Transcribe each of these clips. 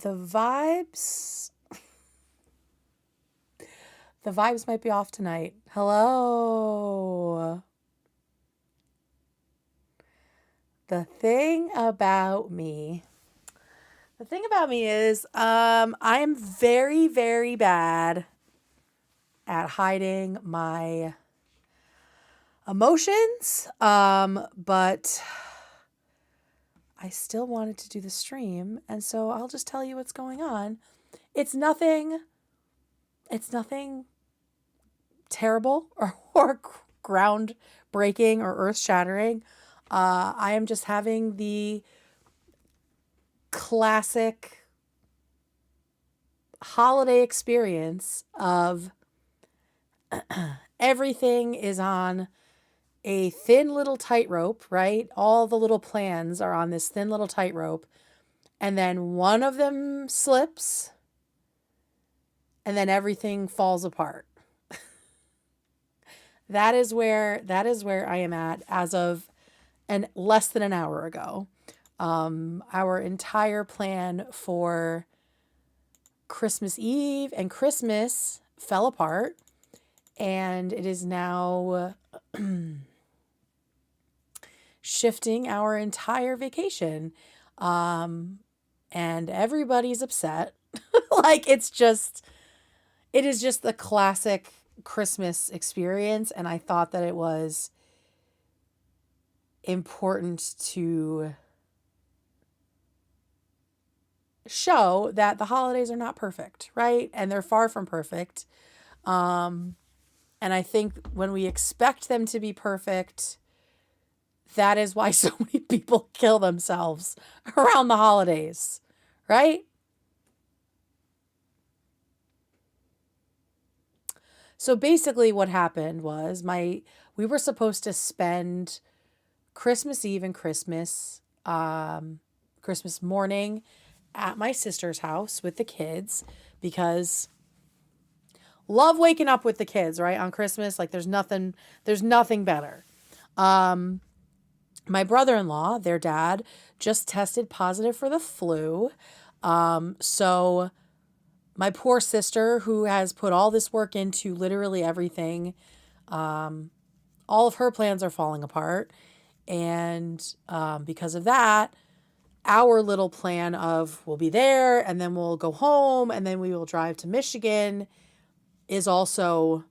The vibes might be off tonight. Hello. The thing about me is I am very, very bad at hiding my emotions. But I still wanted to do the stream, and so I'll just tell you what's going on. It's nothing terrible or groundbreaking or earth-shattering. I am just having the classic holiday experience of everything is on a thin little tightrope, right? All the little plans are on this thin little tightrope, and then one of them slips, and then everything falls apart. That is where I am at as of less than an hour ago. Our entire plan for Christmas Eve and Christmas fell apart, and it is now shifting our entire vacation. And everybody's upset. Like it is just the classic Christmas experience, and I thought that it was important to show that the holidays are not perfect, right? And they're far from perfect. And I think when we expect them to be perfect, that is why so many people kill themselves around the holidays, right? So basically what happened was we were supposed to spend Christmas Eve and Christmas morning at my sister's house with the kids, because love waking up with the kids, right? On Christmas, like there's nothing better. My brother-in-law, their dad, just tested positive for the flu. So my poor sister, who has put all this work into literally everything, all of her plans are falling apart. And because of that, our little plan of we'll be there and then we'll go home and then we will drive to Michigan is also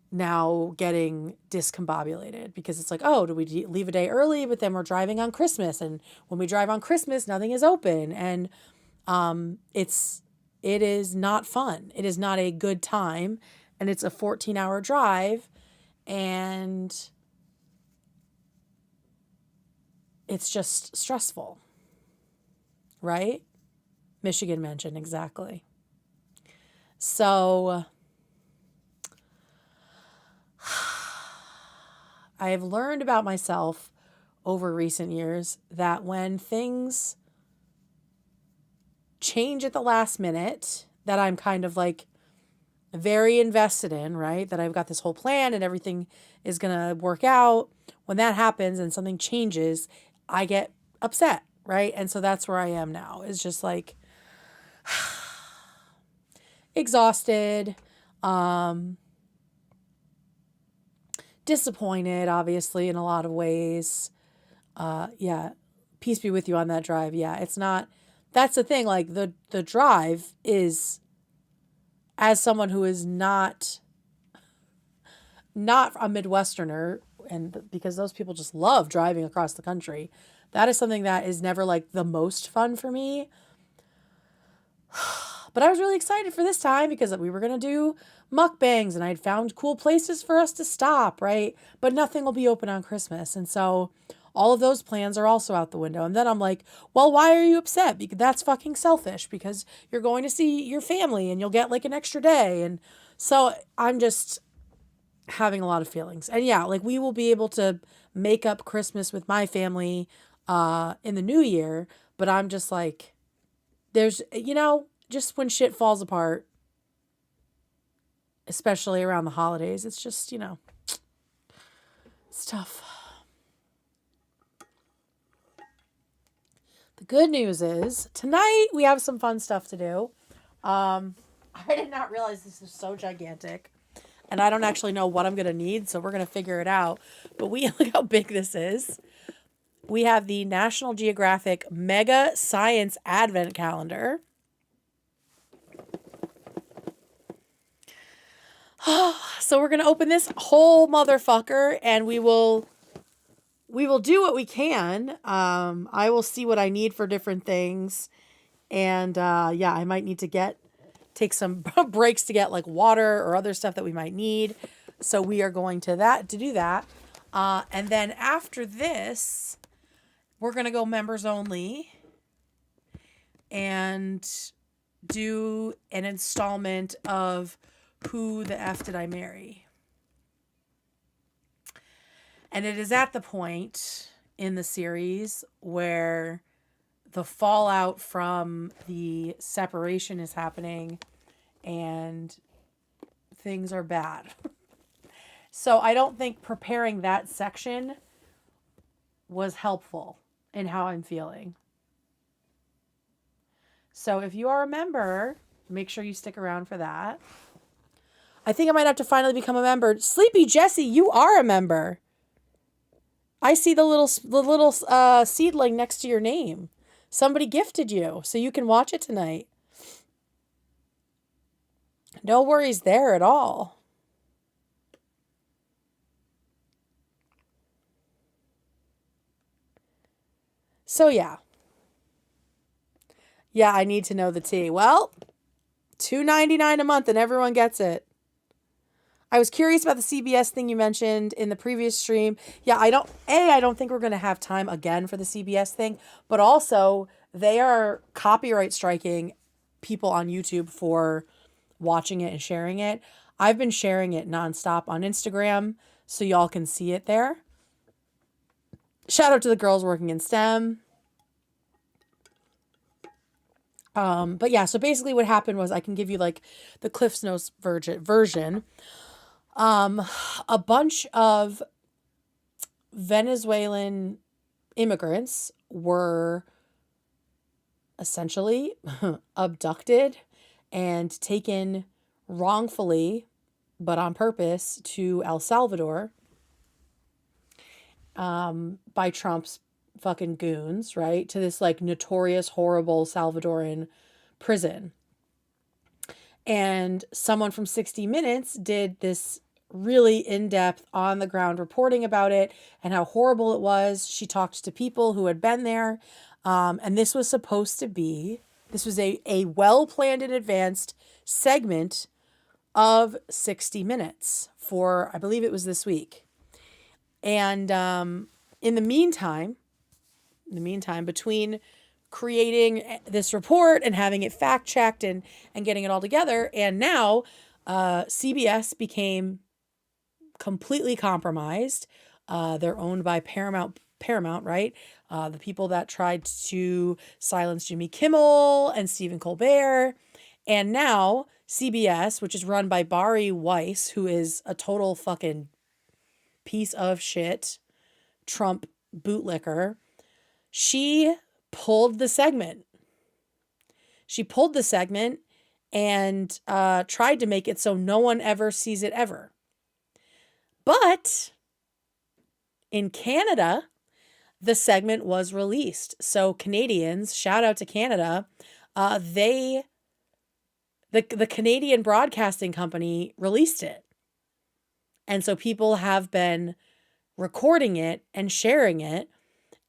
now getting discombobulated, because it's like, oh, do we leave a day early? But then we're driving on Christmas, and when we drive on Christmas, nothing is open, and it is not fun. It is not a good time, and it's a 14-hour drive, and it's just stressful, right? Michigan mentioned, exactly. So I have learned about myself over recent years that when things change at the last minute, that I'm kind of like very invested in, right? That I've got this whole plan and everything is going to work out. When that happens and something changes, I get upset, right? And so that's where I am now. It's just like exhausted, disappointed, obviously, in a lot of ways. Yeah, peace be with you on that drive. Yeah, it's not, that's the thing. Like the drive is, as someone who is not a Midwesterner, and because those people just love driving across the country, that is something that is never like the most fun for me. But I was really excited for this time because we were going to do mukbangs and I'd found cool places for us to stop, right? But nothing will be open on Christmas. And so all of those plans are also out the window. And then I'm like, well, why are you upset? Because that's fucking selfish, because you're going to see your family and you'll get like an extra day. And so I'm just having a lot of feelings. And yeah, like we will be able to make up Christmas with my family in the new year. But I'm just like, there's, just when shit falls apart, especially around the holidays, it's just, it's tough. The good news is tonight we have some fun stuff to do. I did not realize this is so gigantic. And I don't actually know what I'm going to need, so we're going to figure it out. But look how big this is. We have the National Geographic Mega Science Advent Calendar. So we're going to open this whole motherfucker and we will do what we can. I will see what I need for different things. And yeah, I might need to take some breaks to get like water or other stuff that we might need. So we are going to do that. And then after this, we're going to go members only and do an installment of Who the F Did I Marry? And it is at the point in the series where the fallout from the separation is happening and things are bad. So I don't think preparing that section was helpful in how I'm feeling. So if you are a member, make sure you stick around for that. I think I might have to finally become a member. Sleepy Jessie, you are a member. I see the little seedling next to your name. Somebody gifted you, so you can watch it tonight. No worries there at all. So yeah. Yeah, I need to know the tea. Well, $2.99 a month and everyone gets it. I was curious about the CBS thing you mentioned in the previous stream. Yeah, I don't think we're going to have time again for the CBS thing, but also they are copyright striking people on YouTube for watching it and sharing it. I've been sharing it nonstop on Instagram, so y'all can see it there. Shout out to the girls working in STEM. But yeah, so basically what happened was I can give you like the Cliff's Notes version. A bunch of Venezuelan immigrants were essentially abducted and taken wrongfully, but on purpose, to El Salvador by Trump's fucking goons, right? To this like notorious, horrible Salvadoran prison. And someone from 60 Minutes did this really in-depth, on-the-ground reporting about it and how horrible it was. She talked to people who had been there. And this was a well-planned and advanced segment of 60 Minutes for, I believe it was this week. And in the meantime, between creating this report and having it fact-checked and getting it all together, and now CBS became completely compromised. They're owned by Paramount, right? The people that tried to silence Jimmy Kimmel and Stephen Colbert. And now CBS, which is run by Bari Weiss, who is a total fucking piece of shit Trump bootlicker, she pulled the segment. And tried to make it so no one ever sees it ever. But in Canada, the segment was released. So Canadians, shout out to Canada, the Canadian Broadcasting Company released it. And so people have been recording it and sharing it,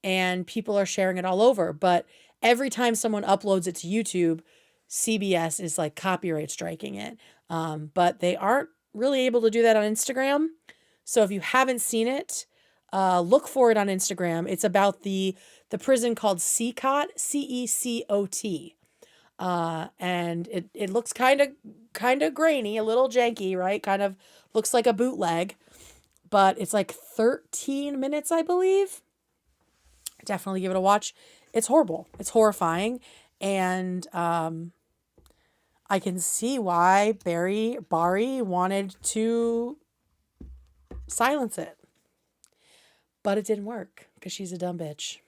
and people are sharing it all over. But every time someone uploads it to YouTube, CBS is like copyright striking it. But they aren't really able to do that on Instagram. So if you haven't seen it, look for it on Instagram. It's about the prison called CECOT, CECOT. And it looks kind of grainy, a little janky, right? Kind of looks like a bootleg, but it's like 13 minutes, I believe. Definitely give it a watch. It's horrible. It's horrifying. And I can see why Bari wanted to silence it. But it didn't work because she's a dumb bitch.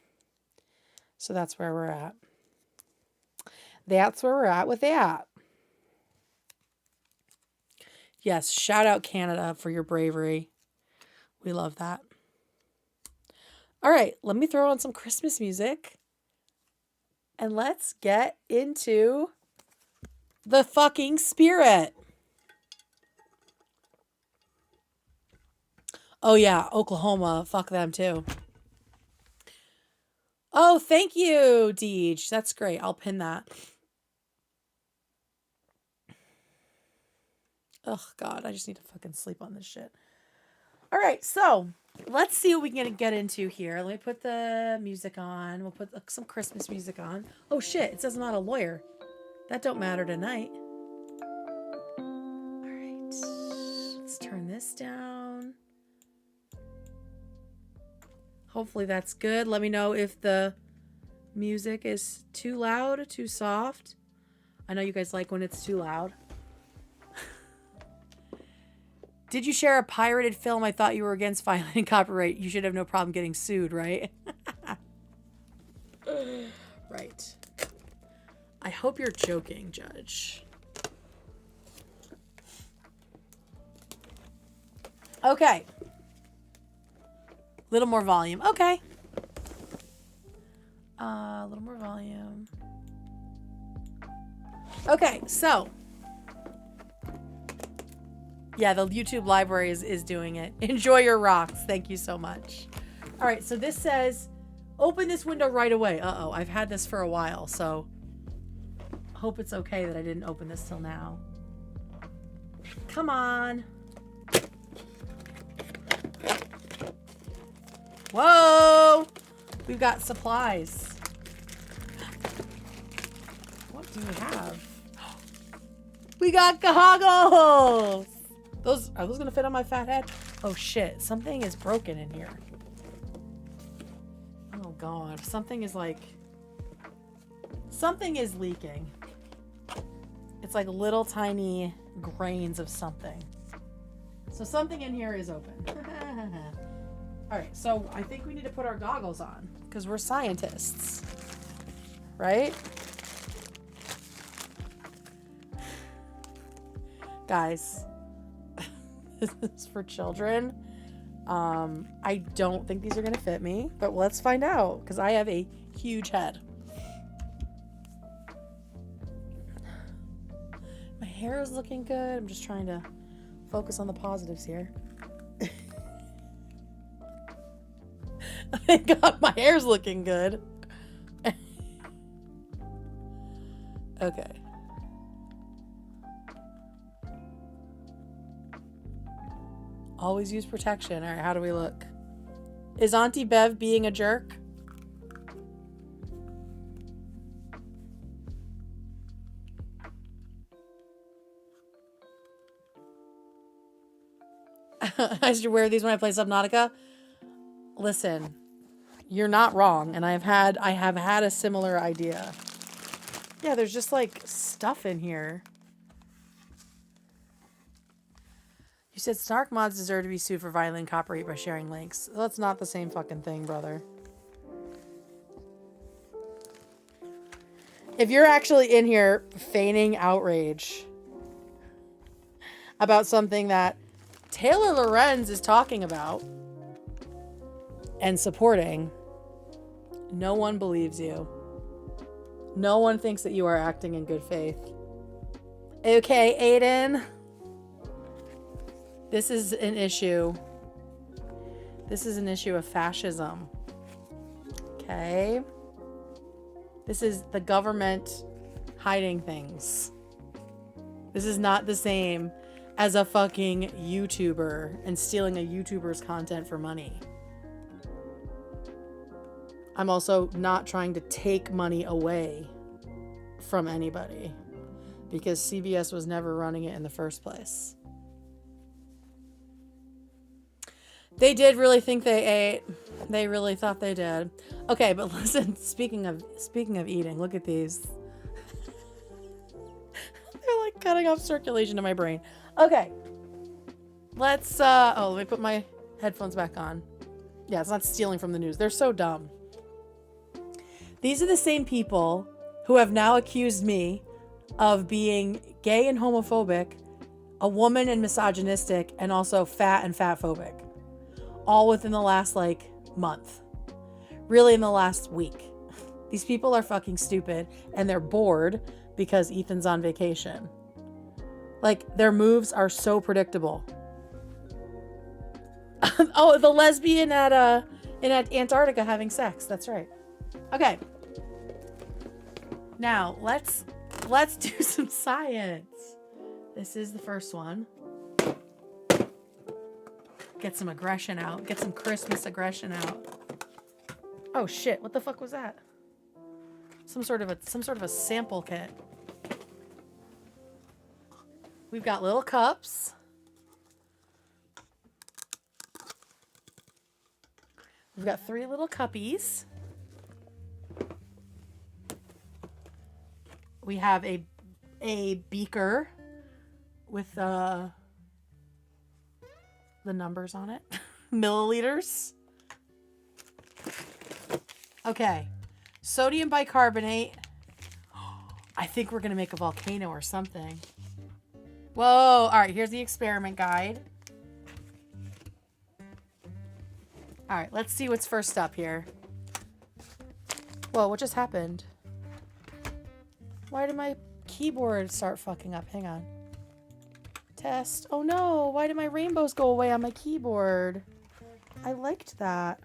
So that's where we're at. That's where we're at with that. Yes, shout out Canada for your bravery. We love that. All right, let me throw on some Christmas music. And let's get into the fucking spirit. Oh yeah, Oklahoma. Fuck them too. Oh, thank you, Deej. That's great. I'll pin that. Oh, God. I just need to fucking sleep on this shit. All right. So let's see what we can get into here. Let me put the music on. We'll put some Christmas music on. Oh, shit. It says I'm not a lawyer. That don't matter tonight. All right. Let's turn this down. Hopefully that's good. Let me know if the music is too loud, too soft. I know you guys like when it's too loud. Did you share a pirated film? I thought you were against violating copyright. You should have no problem getting sued, right? Right. I hope you're joking, Judge. Okay. Little more volume. Okay. A little more volume. Okay, so. Yeah, the YouTube library is doing it. Enjoy your rocks. Thank you so much. All right, so this says, open this window right away. Uh-oh, I've had this for a while, so hope it's okay that I didn't open this till now. Come on. Whoa! We've got supplies. What do we have? We got goggles! Are those gonna fit on my fat head? Oh shit, something is broken in here. Oh god, something is leaking. It's like little tiny grains of something. So something in here is open. Alright, so I think we need to put our goggles on because we're scientists. Right? Guys, this is for children. I don't think these are going to fit me, but let's find out because I have a huge head. My hair is looking good. I'm just trying to focus on the positives here. Thank God my hair's looking good. Okay. Always use protection. All right, how do we look? Is Auntie Bev being a jerk? I should wear these when I play Subnautica. Listen, you're not wrong, and I have had a similar idea. Yeah, there's just like stuff in here. You said Snark mods deserve to be sued for violating copyright by sharing links. That's not the same fucking thing, brother. If you're actually in here feigning outrage about something that Taylor Lorenz is talking about and supporting, no one believes you. No one thinks that you are acting in good faith. Okay, Aiden. This is an issue. This is an issue of fascism. Okay? This is the government hiding things. This is not the same as a fucking YouTuber and stealing a YouTuber's content for money. I'm also not trying to take money away from anybody because CBS was never running it in the first place. They did really think they ate. They really thought they did. Okay, but listen, speaking of eating, look at these. They're like cutting off circulation to my brain. Okay. Let's let me put my headphones back on. Yeah, it's not stealing from the news. They're so dumb. These are the same people who have now accused me of being gay and homophobic, a woman and misogynistic, and also fat and fatphobic. All within the last month. Really in the last week. These people are fucking stupid and they're bored because Ethan's on vacation. Their moves are so predictable. Oh, the lesbian in Antarctica having sex. That's right. Okay. Now, let's do some science. This is the first one. Get some aggression out. Get some Christmas aggression out. Oh shit, what the fuck was that? Some sort of a sample kit. We've got little cups. We've got 3 little cuppies. We have a beaker with the numbers on it. Milliliters. Okay. Sodium bicarbonate. I think we're going to make a volcano or something. Whoa. All right. Here's the experiment guide. All right. Let's see what's first up here. Whoa. What just happened? Why did my keyboard start fucking up? Hang on. Test. Oh no. Why did my rainbows go away on my keyboard? I liked that.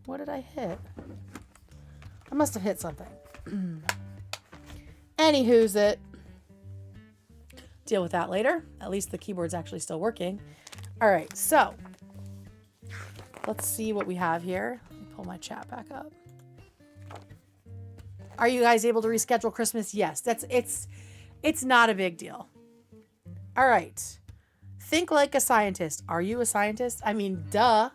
What did I hit? I must have hit something. Anywho's it. Deal with that later. At least the keyboard's actually still working. All right, so let's see what we have here. Let me pull my chat back up. Are you guys able to reschedule Christmas? Yes, it's not a big deal. All right. Think like a scientist. Are you a scientist? I mean, duh.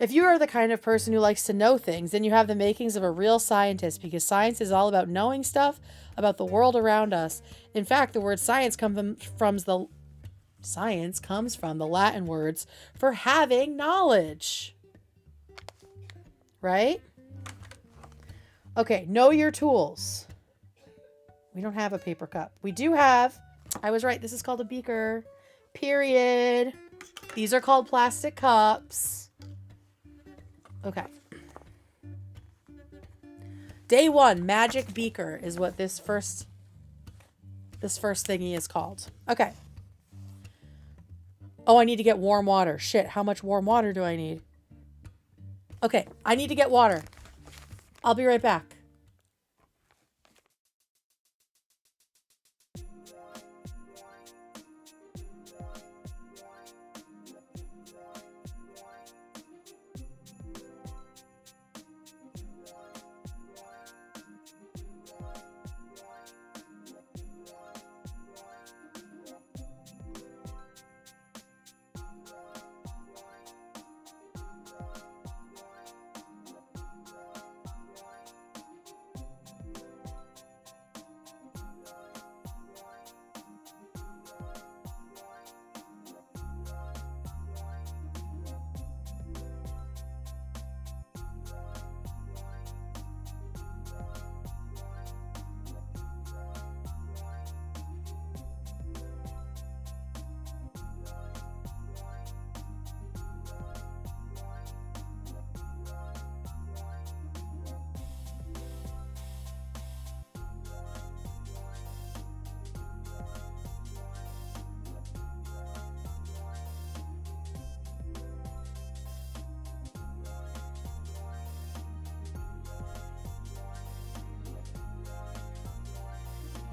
If you are the kind of person who likes to know things, then you have the makings of a real scientist, because science is all about knowing stuff about the world around us. In fact, the word science comes from the Latin words for having knowledge. Right? Okay, know your tools. We don't have a paper cup. We do have, I was right, this is called a beaker. Period. These are called plastic cups. Okay. Day 1, magic beaker is what this first thingy is called. Okay. Oh, I need to get warm water. Shit, how much warm water do I need? Okay, I need to get water. I'll be right back.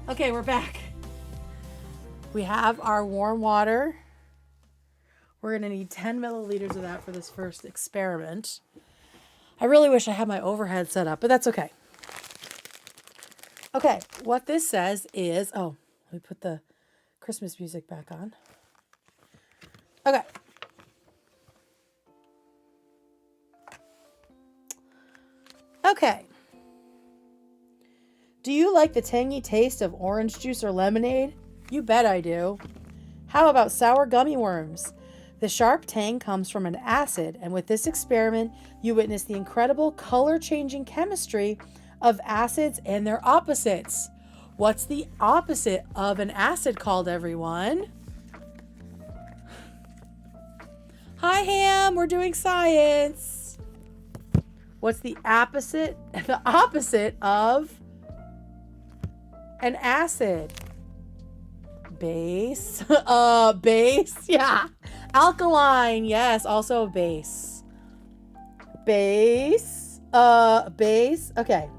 Okay, we're back. We have our warm water. We're going to need 10 milliliters of that for this first experiment. I really wish I had my overhead set up, but that's okay. Okay, what this says is, oh, let me put the Christmas music back on. Okay. Okay. Do you like the tangy taste of orange juice or lemonade? You bet I do. How about sour gummy worms? The sharp tang comes from an acid, and with this experiment, you witness the incredible color-changing chemistry of acids and their opposites. What's the opposite of an acid called, everyone? Hi, Ham. We're doing science. What's the opposite? The opposite of an acid? Base. Base. Yeah. Alkaline. Yes. Also a base. Base. Base. Okay.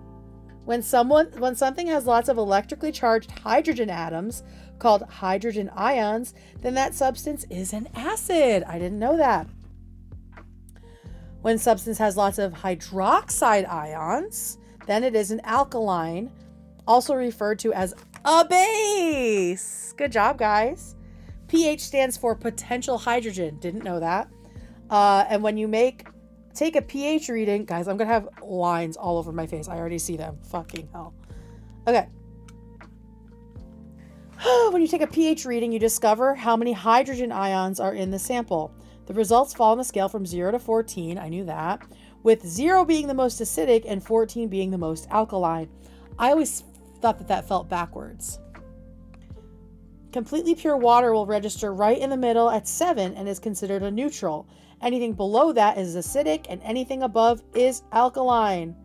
When something has lots of electrically charged hydrogen atoms called hydrogen ions, then that substance is an acid. I didn't know that. When substance has lots of hydroxide ions, then it is an alkaline, also referred to as a base. Good job, guys. pH stands for potential hydrogen. Didn't know that. And when you take a pH reading, guys, I'm going to have lines all over my face. I already see them. Fucking hell. Okay. When you take a pH reading, you discover how many hydrogen ions are in the sample. The results fall on a scale from 0 to 14. I knew that. With 0 being the most acidic and 14 being the most alkaline. I always thought that felt backwards. Completely pure water will register right in the middle at 7 and is considered a neutral. Anything below that is acidic and anything above is alkaline.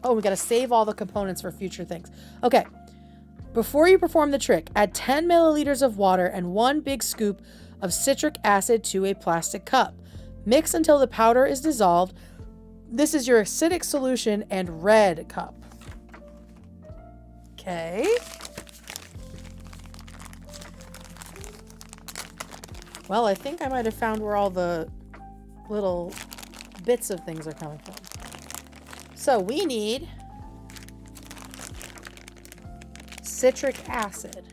Oh, we got to save all the components for future things. Okay. Before you perform the trick, add 10 milliliters of water and 1 big scoop of citric acid to a plastic cup. Mix until the powder is dissolved. This is your acidic solution and red cup. Okay. Well, I think I might have found where all the little bits of things are coming from. So we need citric acid.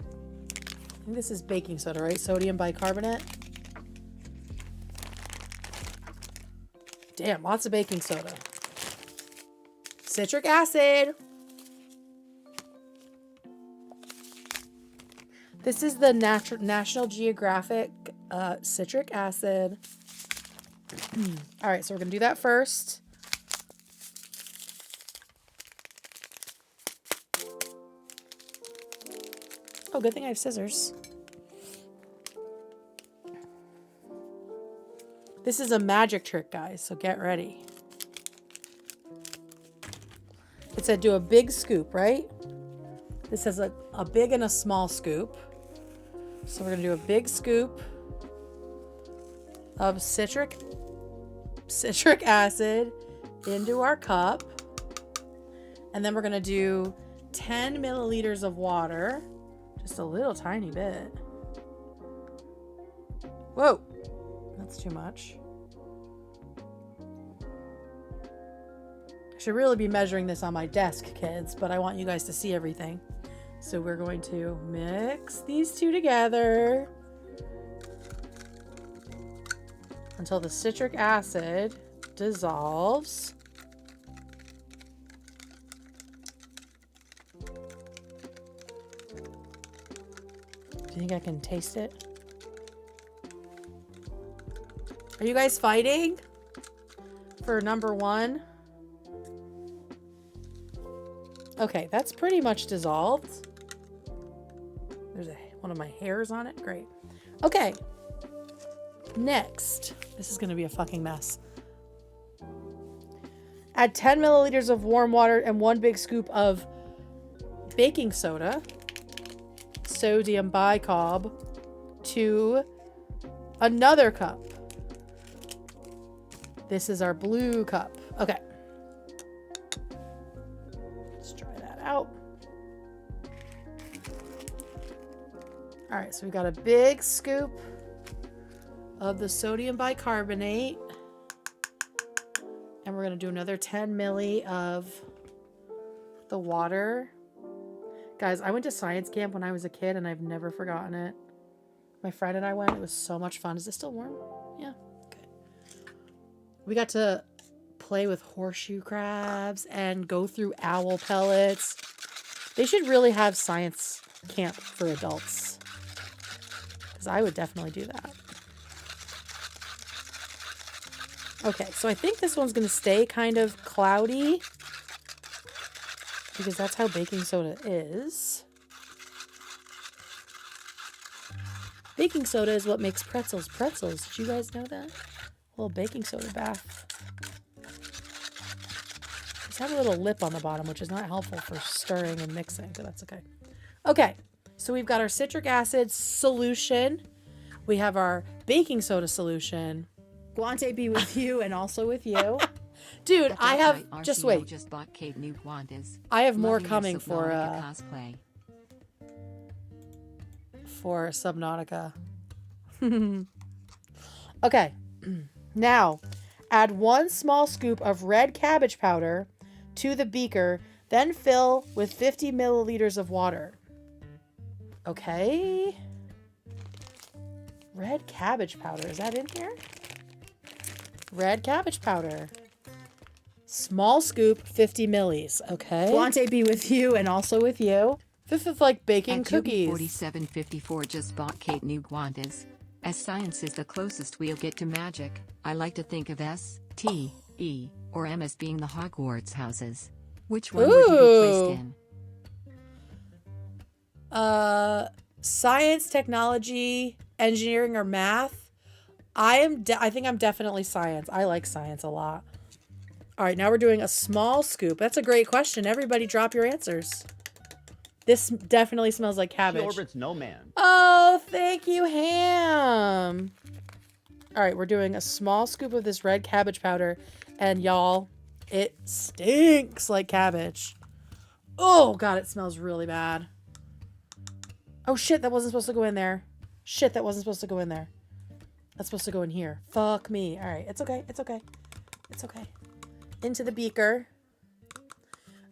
I think this is baking soda, right? Sodium bicarbonate. Damn, lots of baking soda. Citric acid. This is the National Geographic citric acid. All right, so we're going to do that first. Oh, good thing I have scissors. This is a magic trick, guys, so get ready. It said do a big scoop, right? This has a big and a small scoop. So we're going to do a big scoop of citric acid into our cup. And then we're going to do 10 milliliters of water. Just a little tiny bit. Whoa, that's too much. I should really be measuring this on my desk, kids, but I want you guys to see everything. So we're going to mix these two together until the citric acid dissolves. Do you think I can taste it? Are you guys fighting for number one? Okay, that's pretty much dissolved. There's one of my hairs on it. Great. Okay. Next. This is going to be a fucking mess. Add 10 milliliters of warm water and 1 big scoop of baking soda, sodium bicarb, to another cup. This is our blue cup. Okay. Let's try that out. All right, so we got a big scoop of the sodium bicarbonate. And we're going to do another 10 milli of the water. Guys, I went to science camp when I was a kid and I've never forgotten it. My friend and I went. It was so much fun. Is it still warm? Yeah. Okay. We got to play with horseshoe crabs and go through owl pellets. They should really have science camp for adults. Because I would definitely do that. Okay, so I think this one's going to stay kind of cloudy because that's how baking soda is. Baking soda is what makes pretzels pretzels. Did you guys know that? A little baking soda bath. Just have a little lip on the bottom, which is not helpful for stirring and mixing, but that's okay. Okay, so we've got our citric acid solution. We have our baking soda solution. Guante be with you and also with you. Dude, I have... Just wait. Just bought Kate new Guantes. I have more coming for cosplay. For Subnautica. Okay. Now, add 1 small scoop of red cabbage powder to the beaker, then fill with 50 milliliters of water. Okay. Red cabbage powder. Is that in here? Red cabbage powder. Small scoop, 50 millis. Okay. Guante be with you and also with you. This is like baking cookies. 4754 just bought Kate new Guantes. As science is the closest we'll get to magic, I like to think of S, T, E, or M as being the Hogwarts houses. Which one would you be placed in? Science, technology, engineering, or math. I think I'm definitely science. I like science a lot. All right, now we're doing a small scoop. That's a great question. Everybody drop your answers. This definitely smells like cabbage. She orbits no man. Oh, thank you, Ham. All right, we're doing a small scoop of this red cabbage powder. And y'all, it stinks like cabbage. Oh, God, it smells really bad. Oh, shit, that wasn't supposed to go in there. Shit, that wasn't supposed to go in there. That's supposed to go in here. Fuck me. All right, it's okay. It's okay. It's okay. Into the beaker.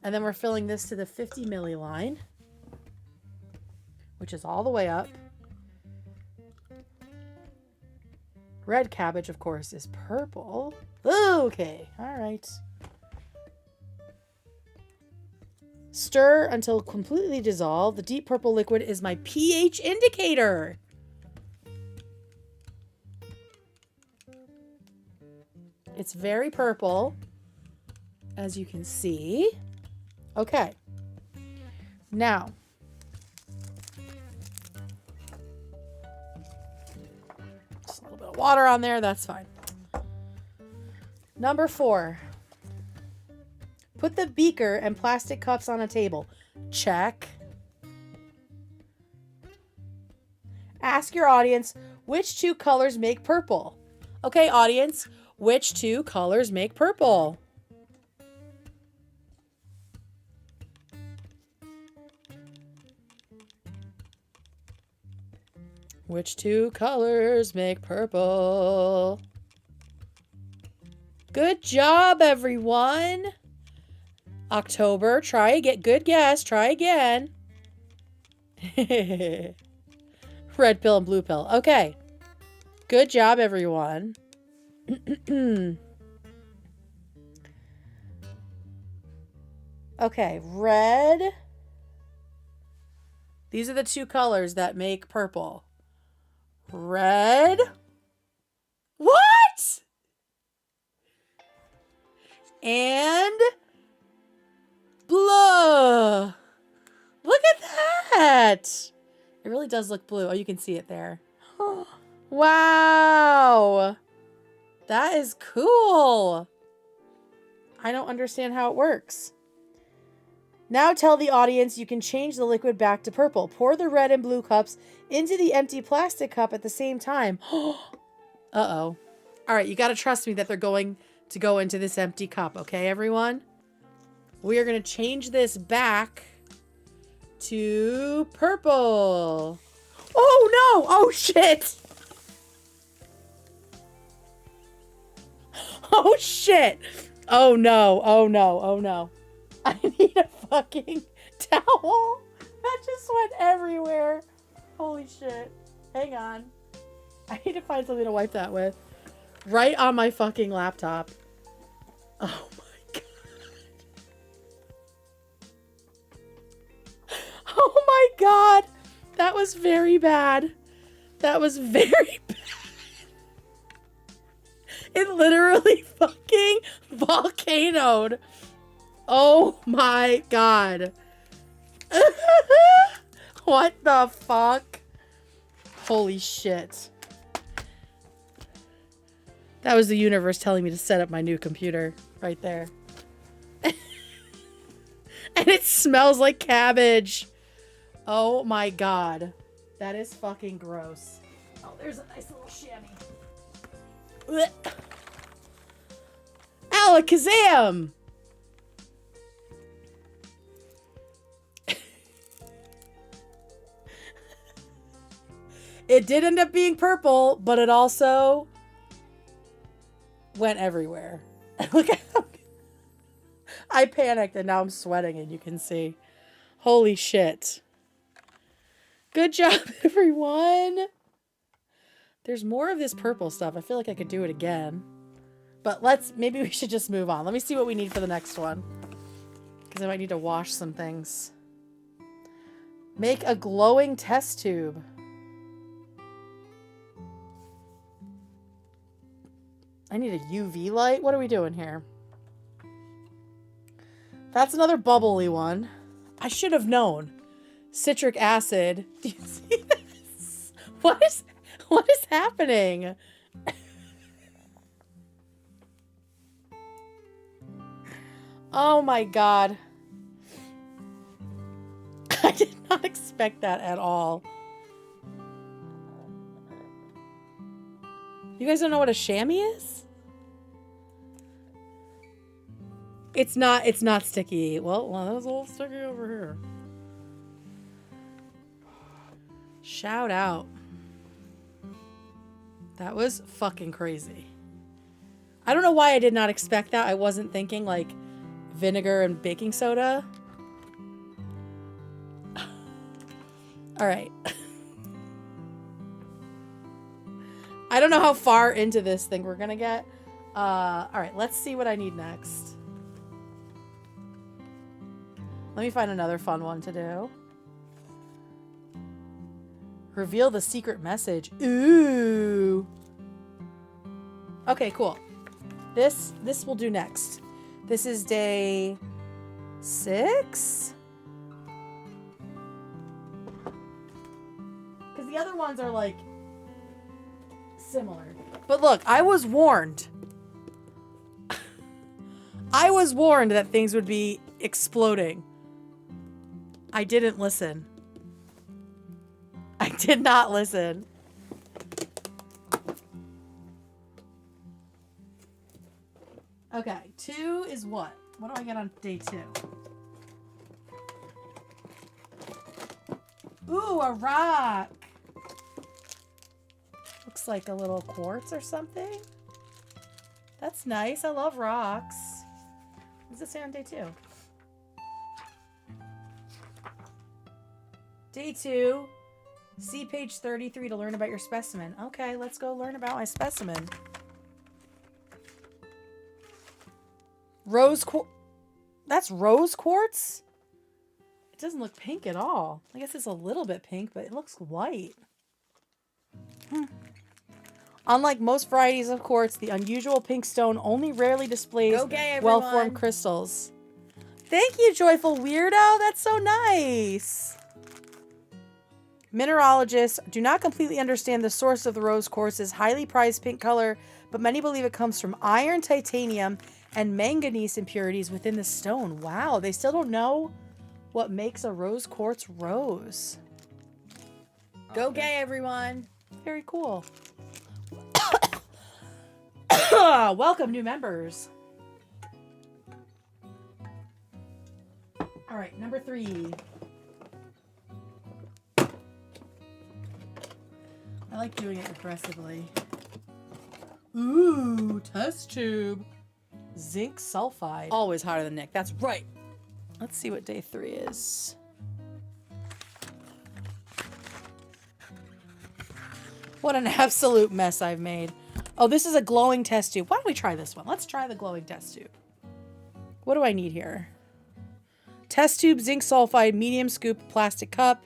And then we're filling this to the 50 milli line, which is all the way up. Red cabbage, of course, is purple. Okay, all right. Stir until completely dissolved. The deep purple liquid is my pH indicator. It's very purple, as you can see. Okay. Now, just a little bit of water on there. That's fine. Number 4. Put the beaker and plastic cups on a table. Check. Ask your audience, which 2 colors make purple? Okay, audience, which 2 colors make purple? Which 2 colors make purple? Good job, everyone. October, try again. Good guess. Try again. Red pill and blue pill. Okay. Good job, everyone. Okay, red. These are the 2 colors that make purple. Red. What? And blue. Look at that. It really does look blue. Oh, you can see it there. Wow. That is cool. I don't understand how it works. Now tell the audience you can change the liquid back to purple. Pour the red and blue cups into the empty plastic cup at the same time. Uh-oh. All right, you got to trust me that they're going to go into this empty cup, okay, everyone? We are going to change this back to purple. Oh, no! Oh, shit! Oh, shit! Oh, no. Oh, no. Oh, no. I need a fucking towel. That just went everywhere. Holy shit. Hang on. I need to find something to wipe that with. Right on my fucking laptop. Oh my god. Oh my god. That was very bad. That was very bad. It literally fucking volcanoed. Oh my god. What the fuck? Holy shit. That was the universe telling me to set up my new computer right there. And it smells like cabbage. Oh my god. That is fucking gross. Oh, there's a nice little chamois. Alakazam! It did end up being purple, but it also went everywhere. Look at how I panicked and now I'm sweating and you can see. Holy shit. Good job, everyone. There's more of this purple stuff. I feel like I could do it again. But maybe we should just move on. Let me see what we need for the next one. Because I might need to wash some things. Make a glowing test tube. I need a UV light. What are we doing here? That's another bubbly one. I should have known. Citric acid. Do you see this? What is happening? Oh my god. I did not expect that at all. You guys don't know what a chamois is? It's not sticky. Well, that was a little sticky over here. Shout out. That was fucking crazy. I don't know why I did not expect that. I wasn't thinking like vinegar and baking soda. All right. I don't know how far into this thing we're gonna get. All right, let's see what I need next. Let me find another fun one to do. Reveal the secret message. Ooh. Okay, cool. This will do next. This is day 6. Because the other ones are like similar. But look, I was warned. I was warned that things would be exploding. I didn't listen. I did not listen. Okay, 2 is what? What do I get on day 2? Ooh, a rock. Looks like a little quartz or something. That's nice. I love rocks. What does it say on day 2? Day 2. See page 33 to learn about your specimen. Okay, let's go learn about my specimen. Rose quartz. That's rose quartz? It doesn't look pink at all. I guess it's a little bit pink, but it looks white. Unlike most varieties of quartz, the unusual pink stone only rarely displays well-formed crystals. Thank you, Joyful Weirdo. That's so nice. Mineralogists do not completely understand the source of the rose quartz's highly prized pink color, but many believe it comes from iron, titanium, and manganese impurities within the stone. Wow, they still don't know what makes a rose quartz rose. Go gay, everyone. Very cool. Welcome, new members. All right, number 3. I like doing it aggressively. Ooh, test tube. Zinc sulfide. Always hotter than Nick. That's right. Let's see what day 3 is. What an absolute mess I've made. Oh, this is a glowing test tube. Why don't we try this one? Let's try the glowing test tube. What do I need here? Test tube, zinc sulfide, medium scoop, plastic cup,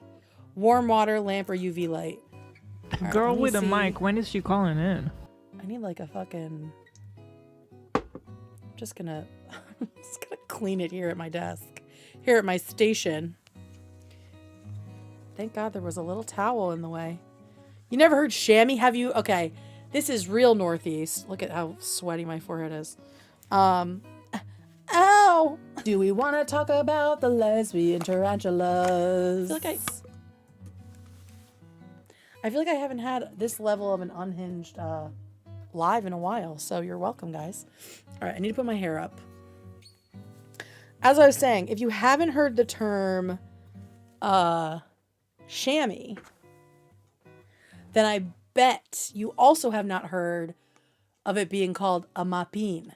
warm water, lamp, or UV light. Right, girl with a mic, when is she calling in? I need like a fucking... just gonna clean it here at my desk, here at my station. Thank God there was a little towel in the way. You never heard chamois? Have you? Okay, this is real Northeast. Look at how sweaty my forehead is. Ow! Do we want to talk about the lesbian tarantulas? I feel like I haven't had this level of an unhinged live in a while, so you're welcome, guys. All right, I need to put my hair up. As I was saying, if you haven't heard the term chamois, then I bet you also have not heard of it being called a mapine.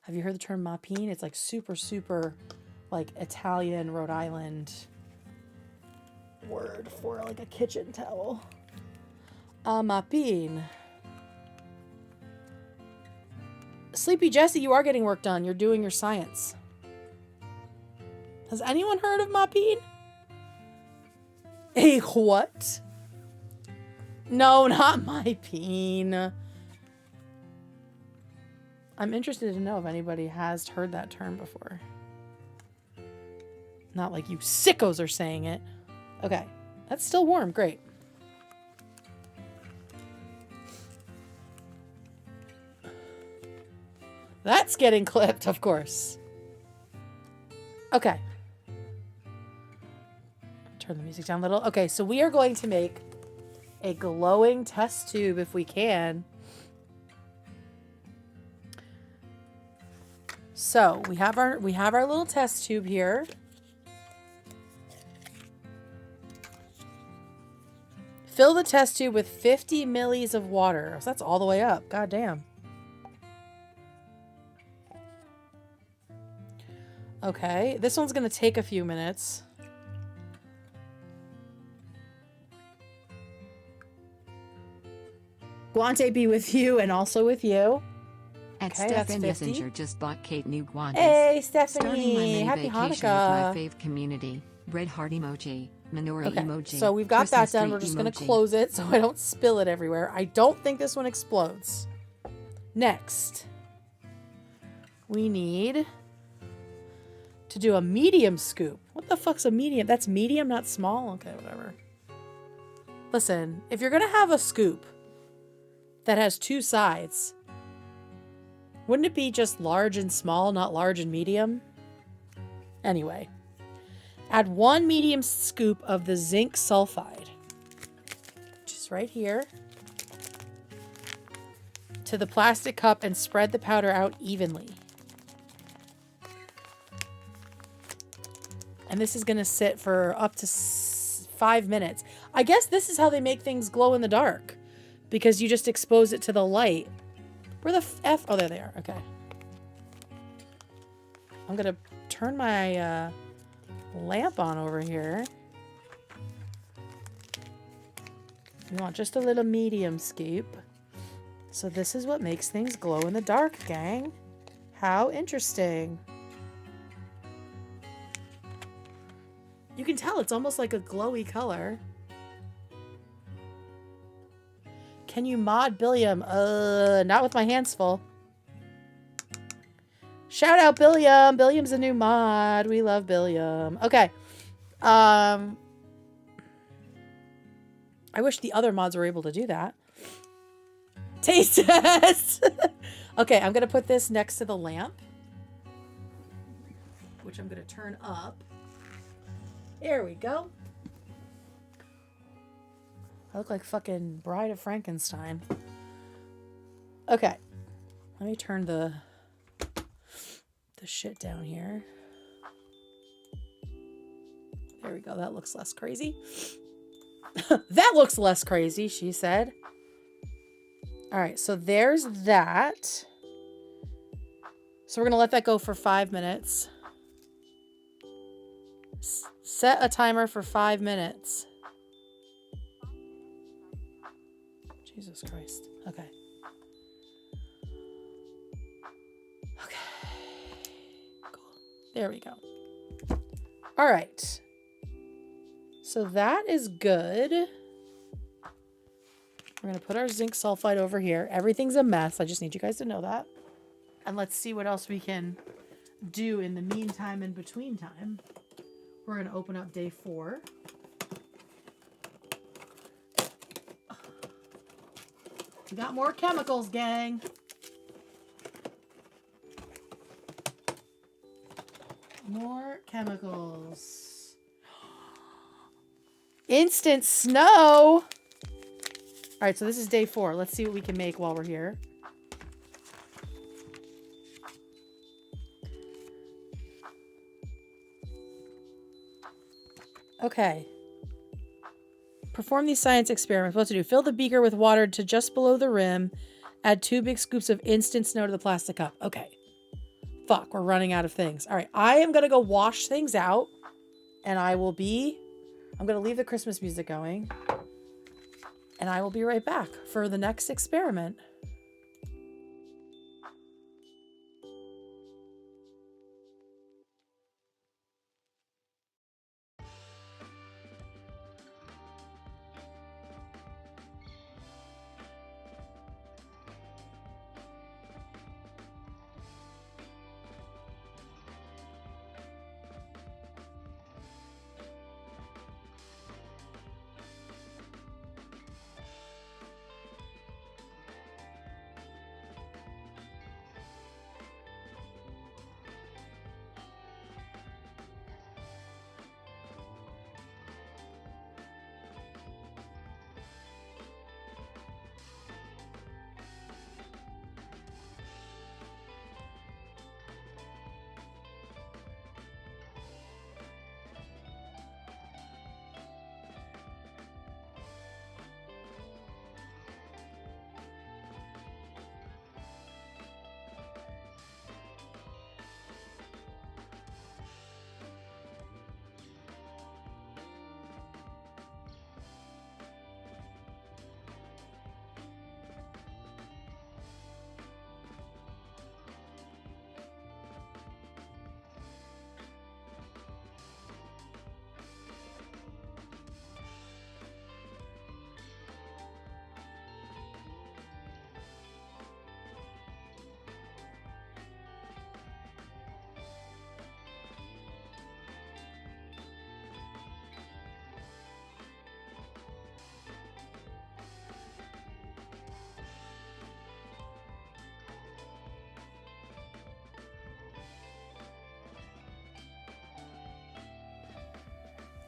Have you heard the term mapine? It's like super, super like Italian, Rhode Island word for like a kitchen towel. A mapine. Sleepy Jessie, you are getting work done. You're doing your science. Has anyone heard of mapine? A what? No, not my peen. I'm interested to know if anybody has heard that term before. Not like you sickos are saying it. Okay, that's still warm. Great. That's getting clipped, of course. Okay. Turn the music down a little. Okay, so we are going to make a glowing test tube if we can. So we have our little test tube here. Fill the test tube with 50 millis of water. So that's all the way up. God damn. Okay, this one's gonna take a few minutes. Guante be with you and also with you. At Okay, Stefan that's 50. Messenger just bought Kate new guantes. Hey, Starting my Stephanie. mini Happy vacation with Hanukkah. my fave community. Red heart emoji. Menorah Okay, emoji. so we've got that Christmas done. tree We're just going to emoji. close it so I don't spill it everywhere. I don't think this one explodes. Next, we need to do a medium scoop. What the fuck's a medium? That's medium, not small? Okay, whatever. Listen, if you're going to have a scoop that has two sides, wouldn't it be just large and small, not large and medium? Anyway, add 1 medium scoop of the zinc sulfide, which is right here, to the plastic cup and spread the powder out evenly. And this is going to sit for up to 5 minutes. I guess this is how they make things glow in the dark, because you just expose it to the light. Where the F? Oh, there they are. Okay. I'm going to turn my lamp on over here. We want just a little medium scoop. So this is what makes things glow in the dark, gang. How interesting. You can tell it's almost like a glowy color. Can you mod Billiam? Not with my hands full. Shout out Billiam. Billiam's a new mod. We love Billiam. Okay. I wish the other mods were able to do that. Taste test. Okay, I'm going to put this next to the lamp, which I'm going to turn up. There we go. I look like fucking Bride of Frankenstein. Okay. Let me turn the shit down here. There we go. That looks less crazy. That looks less crazy, she said. All right, so there's that. So we're going to let that go for 5 minutes. Set a timer for 5 minutes. Jesus Christ. Okay. Okay. Cool. There we go. All right. So that is good. We're going to put our zinc sulfide over here. Everything's a mess. I just need you guys to know that. And let's see what else we can do in the meantime, in between time. We're going to open up day 4. We got more chemicals, gang. More chemicals. Instant snow. All right, so this is day 4. Let's see what we can make while we're here. Okay. Perform these science experiments. What to do? Fill the beaker with water to just below the rim. Add 2 big scoops of instant snow to the plastic cup. Okay. Fuck, we're running out of things. All right, I am going to go wash things out. And I'm going to leave the Christmas music going. And I will be right back for the next experiment.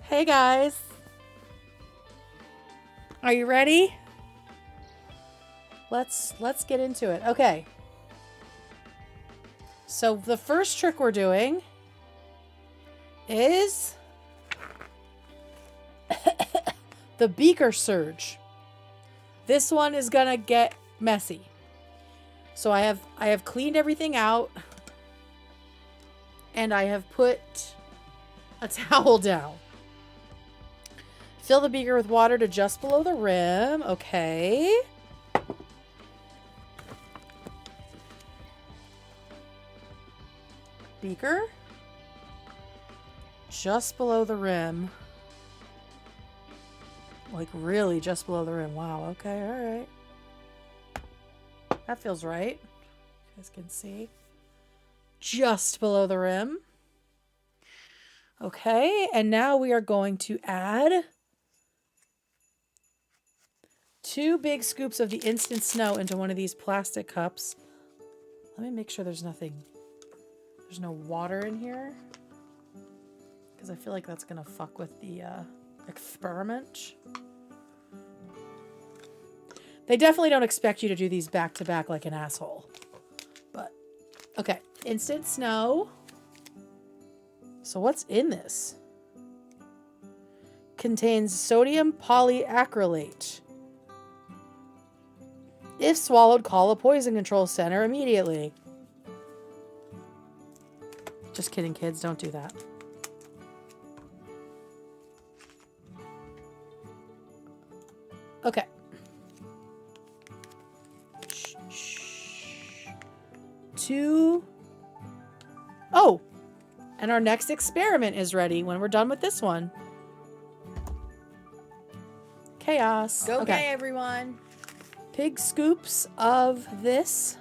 Hey guys. Are you ready? Let's get into it. Okay. So the first trick we're doing is the beaker surge. This one is gonna get messy. So I have cleaned everything out and I have put a towel down. Fill the beaker with water to just below the rim. Okay. Beaker. Just below the rim. Like really just below the rim. Wow. Okay. All right. That feels right. You guys can see. Just below the rim. Okay. And now we are going to add 2 big scoops of the instant snow into one of these plastic cups. Let me make sure there's no water in here, because I feel like that's gonna fuck with the experiment. They definitely don't expect you to do these back to back like an asshole, but okay. Instant snow. So what's in this? Contains sodium polyacrylate. If swallowed, call a poison control center immediately. Just kidding, kids. Don't do that. Okay. Oh! And our next experiment is ready when we're done with this one. Chaos. Okay, everyone. Big scoops of this.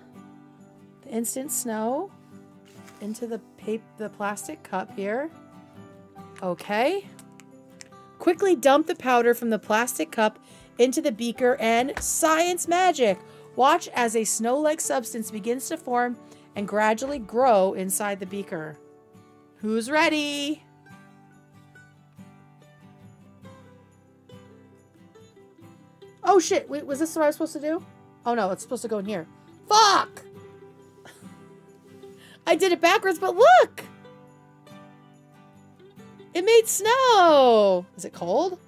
the instant snow into the plastic cup here. Okay. Quickly dump the powder from the plastic cup into the beaker and science magic. Watch as a snow-like substance begins to form and gradually grow inside the beaker. Who's ready? Oh shit, wait, was this what I was supposed to do? Oh no, it's supposed to go in here. Fuck! I did it backwards, but look! It made snow! Is it cold?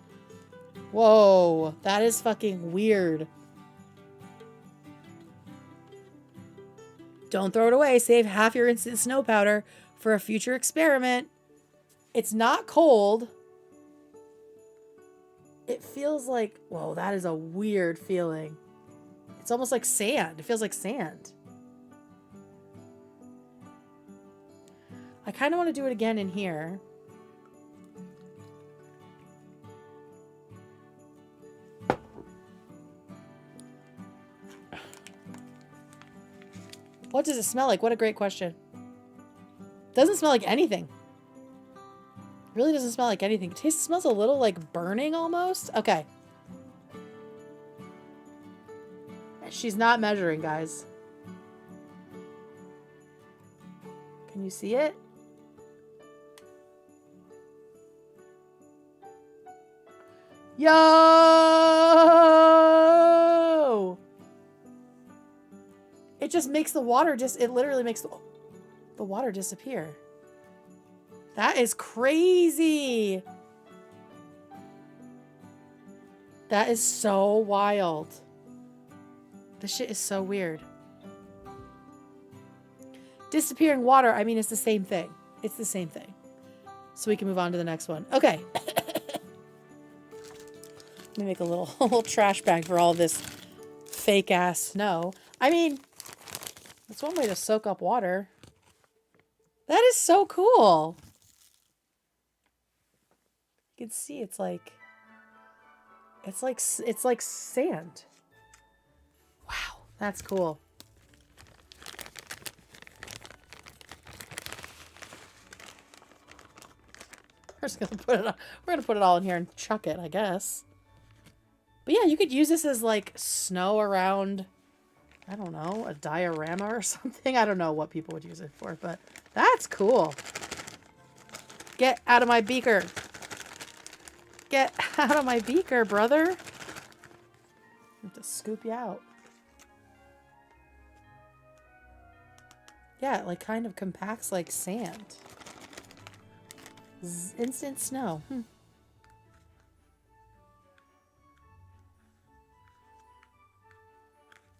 Whoa, that is fucking weird. Don't throw it away. Save half your instant snow powder for a future experiment. It's not cold. It feels like, whoa, that is a weird feeling. It's almost like sand. It feels like sand. I kind of want to do it again in here. What does it smell like? What a great question. Doesn't smell like anything. Really doesn't smell like anything. It smells a little like burning almost. Okay. She's not measuring, guys. Can you see it? Yo! It just makes the water it literally makes the water disappear. That is crazy. That is so wild. This shit is so weird. Disappearing water, I mean, it's the same thing. It's the same thing. So we can move on to the next one. Okay. Let me make a little trash bag for all this fake ass snow. I mean, that's one way to soak up water. That is so cool. You can see it's like sand. Wow, that's cool. We're just gonna put it on. We're gonna put it all in here and chuck it, I guess. But yeah, you could use this as like snow around, I don't know, a diorama or something. I don't know what people would use it for, but that's cool. Get out of my beaker. Get out of my beaker, brother. I have to scoop you out. Yeah, it like kind of compacts like sand. Instant snow.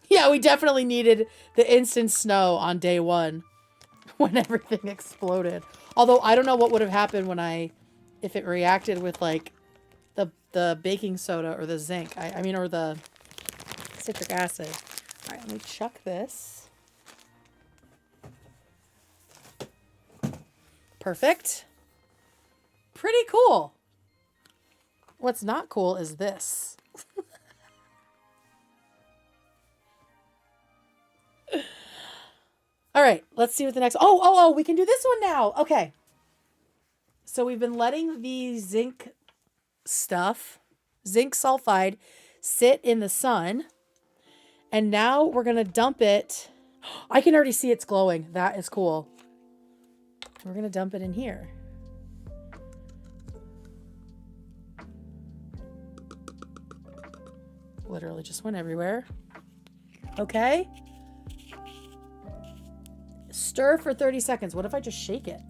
Yeah, we definitely needed the instant snow on day one when everything exploded. Although I don't know what would have happened if it reacted with like the baking soda or the zinc. I mean, or the citric acid. All right, let me chuck this. Perfect. Pretty cool. What's not cool is this. All right, let's see what the next... Oh, we can do this one now. Okay. So we've been letting the zinc sulfide, sit in the sun. And now we're going to dump it. I can already see it's glowing. That is cool. We're going to dump it in here. Literally just went everywhere. Okay. Stir for 30 seconds. What if I just shake it?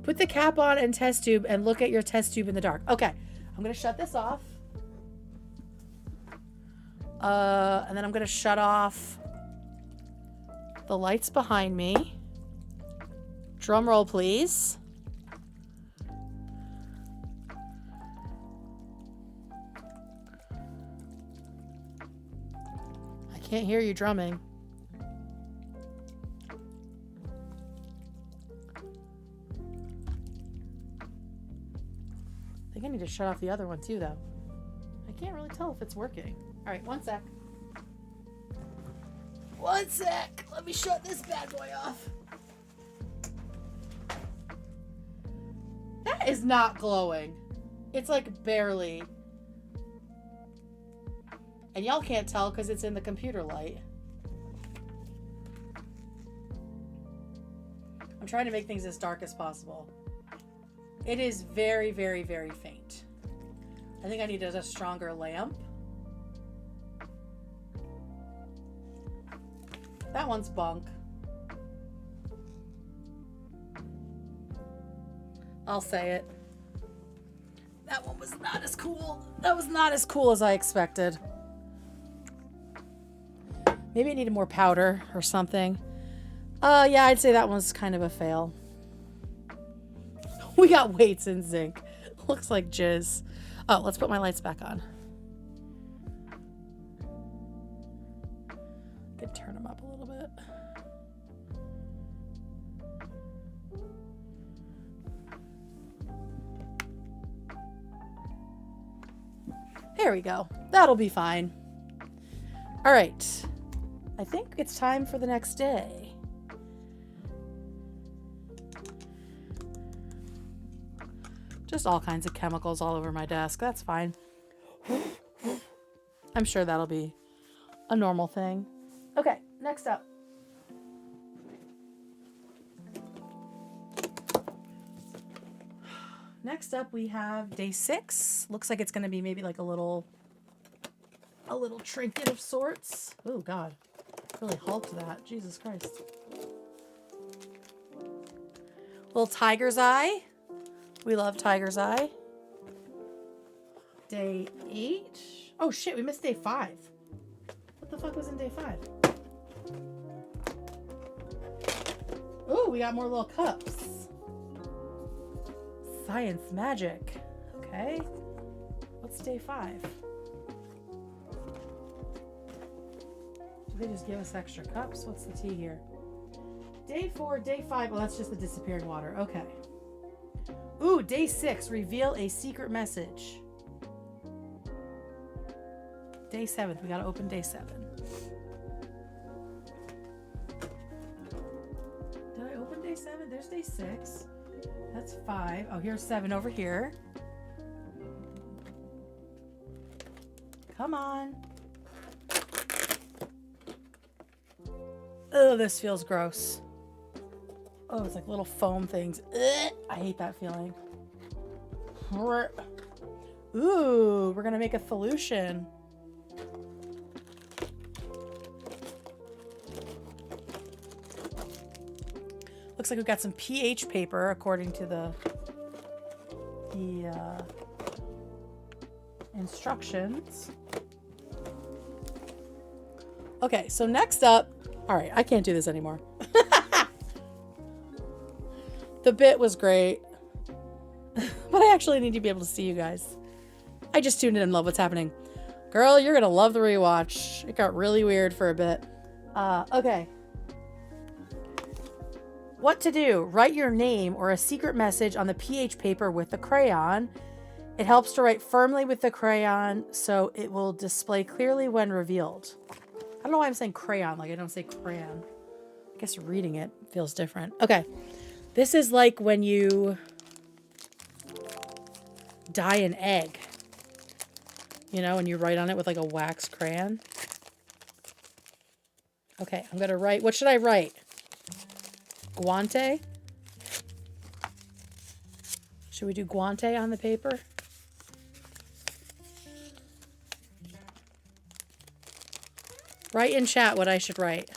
Put the cap on and test tube and look at your test tube in the dark. Okay. I'm going to shut this off. And then I'm going to shut off the lights behind me. Drum roll, please. I can't hear you drumming. I think I need to shut off the other one too, though. I can't really tell if it's working. All right, one sec. One sec. Let me shut this bad boy off. That is not glowing. It's like barely. And y'all can't tell because it's in the computer light. I'm trying to make things as dark as possible. It is very, very, very faint. I think I needed a stronger lamp. That one's bunk. I'll say it. That one was not as cool. That was not as cool as I expected. Maybe it needed more powder or something. Yeah, I'd say that one's kind of a fail. We got weights in zinc. Looks like jizz. Oh, let's put my lights back on. Could turn them up a little bit. There we go. That'll be fine. All right. I think it's time for the next day. Just all kinds of chemicals all over my desk. That's fine. I'm sure that'll be a normal thing. Okay, next up. Next up we have day 6. Looks like it's going to be maybe like a little trinket of sorts. Oh God, really hulked that. Jesus Christ. Little tiger's eye. We love tiger's eye. Day 8. Oh shit, we missed day 5. What the fuck was in day 5? Oh, we got more little cups. Science magic. Okay. What's day 5? Did they just give us extra cups? What's the tea here? Day 4, day 5. Oh, that's just the disappearing water. Okay. Ooh, day 6. Reveal a secret message. Day 7. We gotta open day 7. Did I open day 7? There's day 6. That's 5. Oh, here's 7 over here. Come on. Oh, this feels gross. Oh, it's like little foam things. Ugh, I hate that feeling. Ooh, we're gonna make a solution. Looks like we've got some pH paper according to the instructions. Okay, so next up, all right, I can't do this anymore. The bit was great, but I actually need to be able to see you guys. I just tuned in and love what's happening. Girl, you're gonna love the rewatch. It got really weird for a bit. Okay. What to do? Write your name or a secret message on the pH paper with the crayon. It helps to write firmly with the crayon so it will display clearly when revealed. I don't know why I'm saying crayon, like I don't say crayon. I guess reading it feels different. Okay. This is like when you dye an egg. You know, and you write on it with like a wax crayon. Okay, I'm going to write. What should I write? Guante? Should we do guante on the paper? Write in chat what I should write.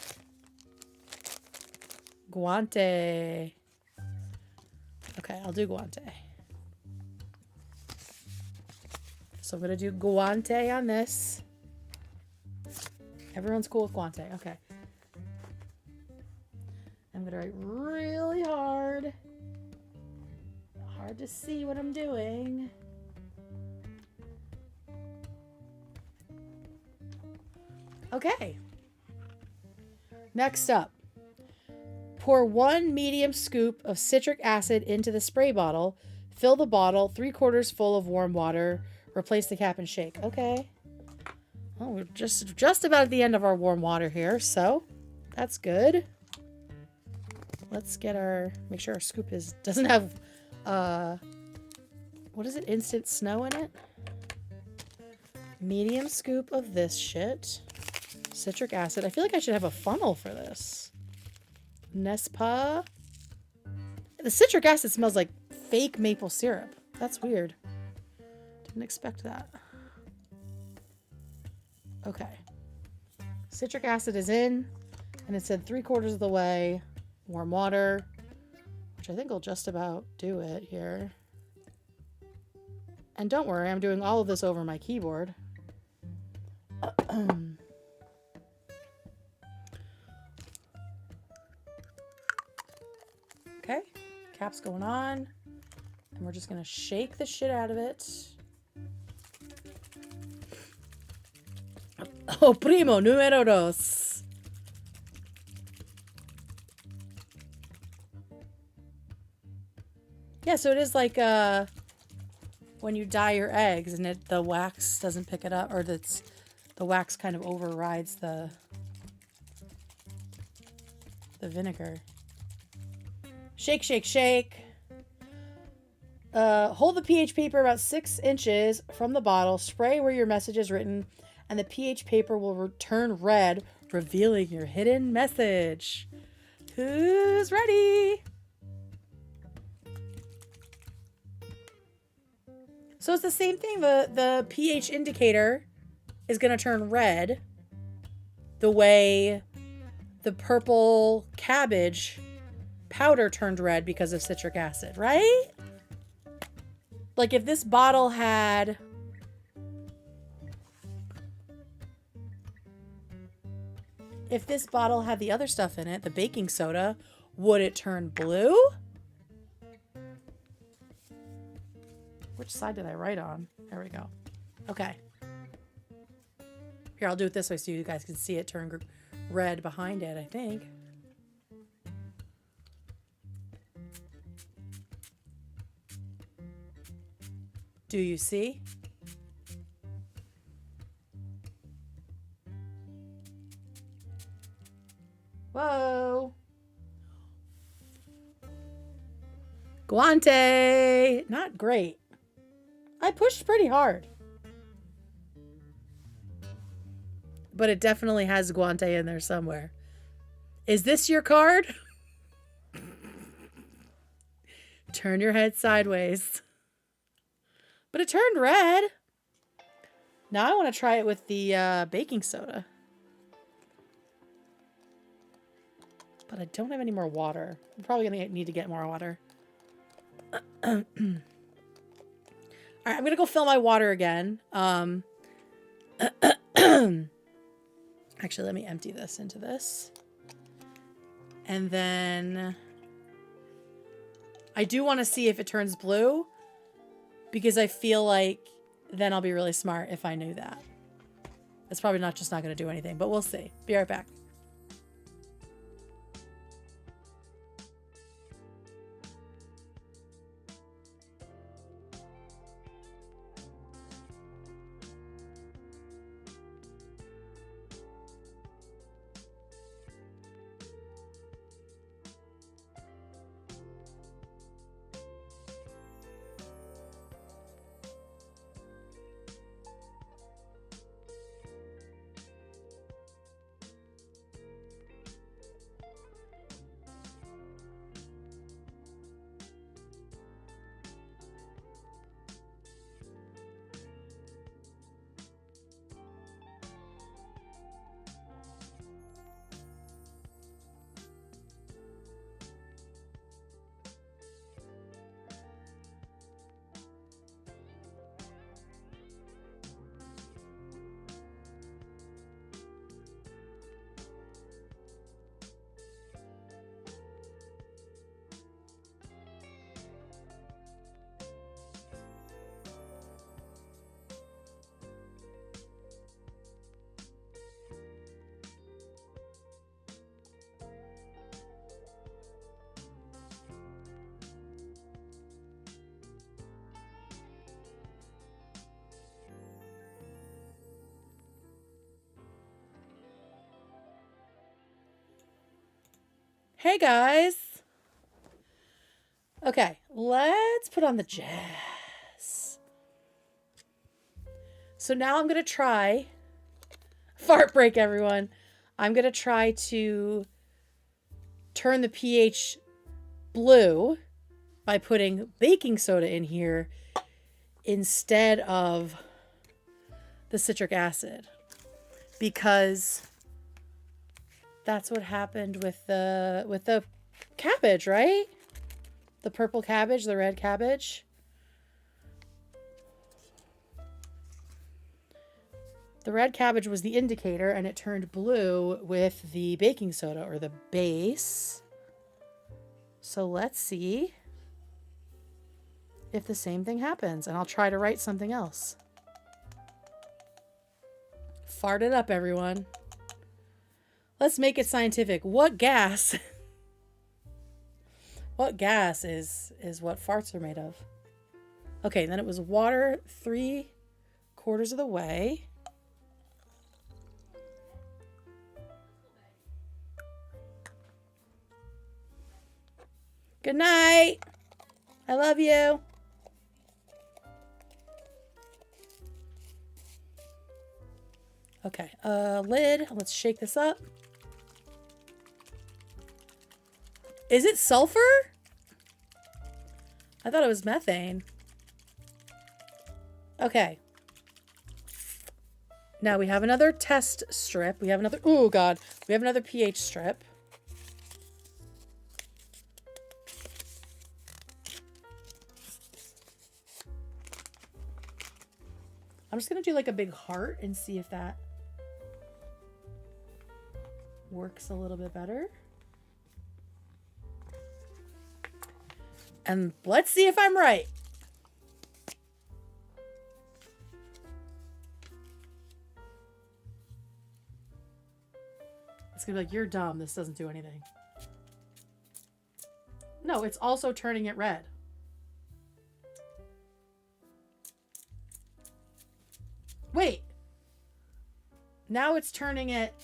Guante. Okay, I'll do guante. So I'm going to do guante on this. Everyone's cool with guante. Okay. I'm going to write really hard. Hard to see what I'm doing. Okay. Next up. Pour 1 medium scoop of citric acid into the spray bottle. Fill the bottle 3/4 full of warm water. Replace the cap and shake. Okay. Well, we're just about at the end of our warm water here, so that's good. Let's get make sure our scoop doesn't have what is it? Instant snow in it? Medium scoop of this shit. Citric acid. I feel like I should have a funnel for this. Nespa. The citric acid smells like fake maple syrup. That's weird. Didn't expect that. Okay. Citric acid is in, and it said 3/4 of the way. Warm water, which I think will just about do it here. And don't worry, I'm doing all of this over my keyboard. Okay, cap's going on, and we're just gonna shake the shit out of it. Oh, primo numero dos. Yeah, so it is like when you dye your eggs and the wax doesn't pick it up, or the wax kind of overrides the vinegar. Shake, shake, shake. Hold the pH paper about 6 inches from the bottle. Spray where your message is written, and the pH paper will turn red, revealing your hidden message. Who's ready? So it's the same thing. The pH indicator is going to turn red the way the purple cabbage powder turned red because of citric acid, right? Like if this bottle had the other stuff in it, the baking soda, would it turn blue? Which side did I write on? There we go. Okay. Here, I'll do it this way so you guys can see it turn red behind it, I think. Do you see? Whoa. Guante. Not great. I pushed pretty hard. But it definitely has guante in there somewhere. Is this your card? Turn your head sideways. But it turned red. Now I want to try it with the baking soda. But I don't have any more water. I'm probably going to need to get more water. All right, I'm going to go fill my water again. Actually, let me empty this into this. And then I do want to see if it turns blue, because I feel like then I'll be really smart if I knew that. It's probably not going to do anything, but we'll see. Be right back. Hey guys. Okay, let's put on the jazz. So now I'm going to try, fart break everyone. I'm going to try to turn the pH blue by putting baking soda in here instead of the citric acid. Because that's what happened with the cabbage, right? The purple cabbage, the red cabbage. The red cabbage was the indicator, and it turned blue with the baking soda, or the base. So let's see if the same thing happens, and I'll try to write something else. Fart it up, everyone. Let's make it scientific. What gas? What gas is what farts are made of? Okay, then it was water 3/4 of the way. Good night. I love you. Okay, lid. Let's shake this up. Is it sulfur? I thought it was methane. Okay. Now we have another test strip. We have another, oh God. We have another pH strip. I'm just going to do like a big heart and see if that works a little bit better. And let's see if I'm right. It's going to be like, you're dumb. This doesn't do anything. No, it's also turning it red. Wait. Now it's turning it...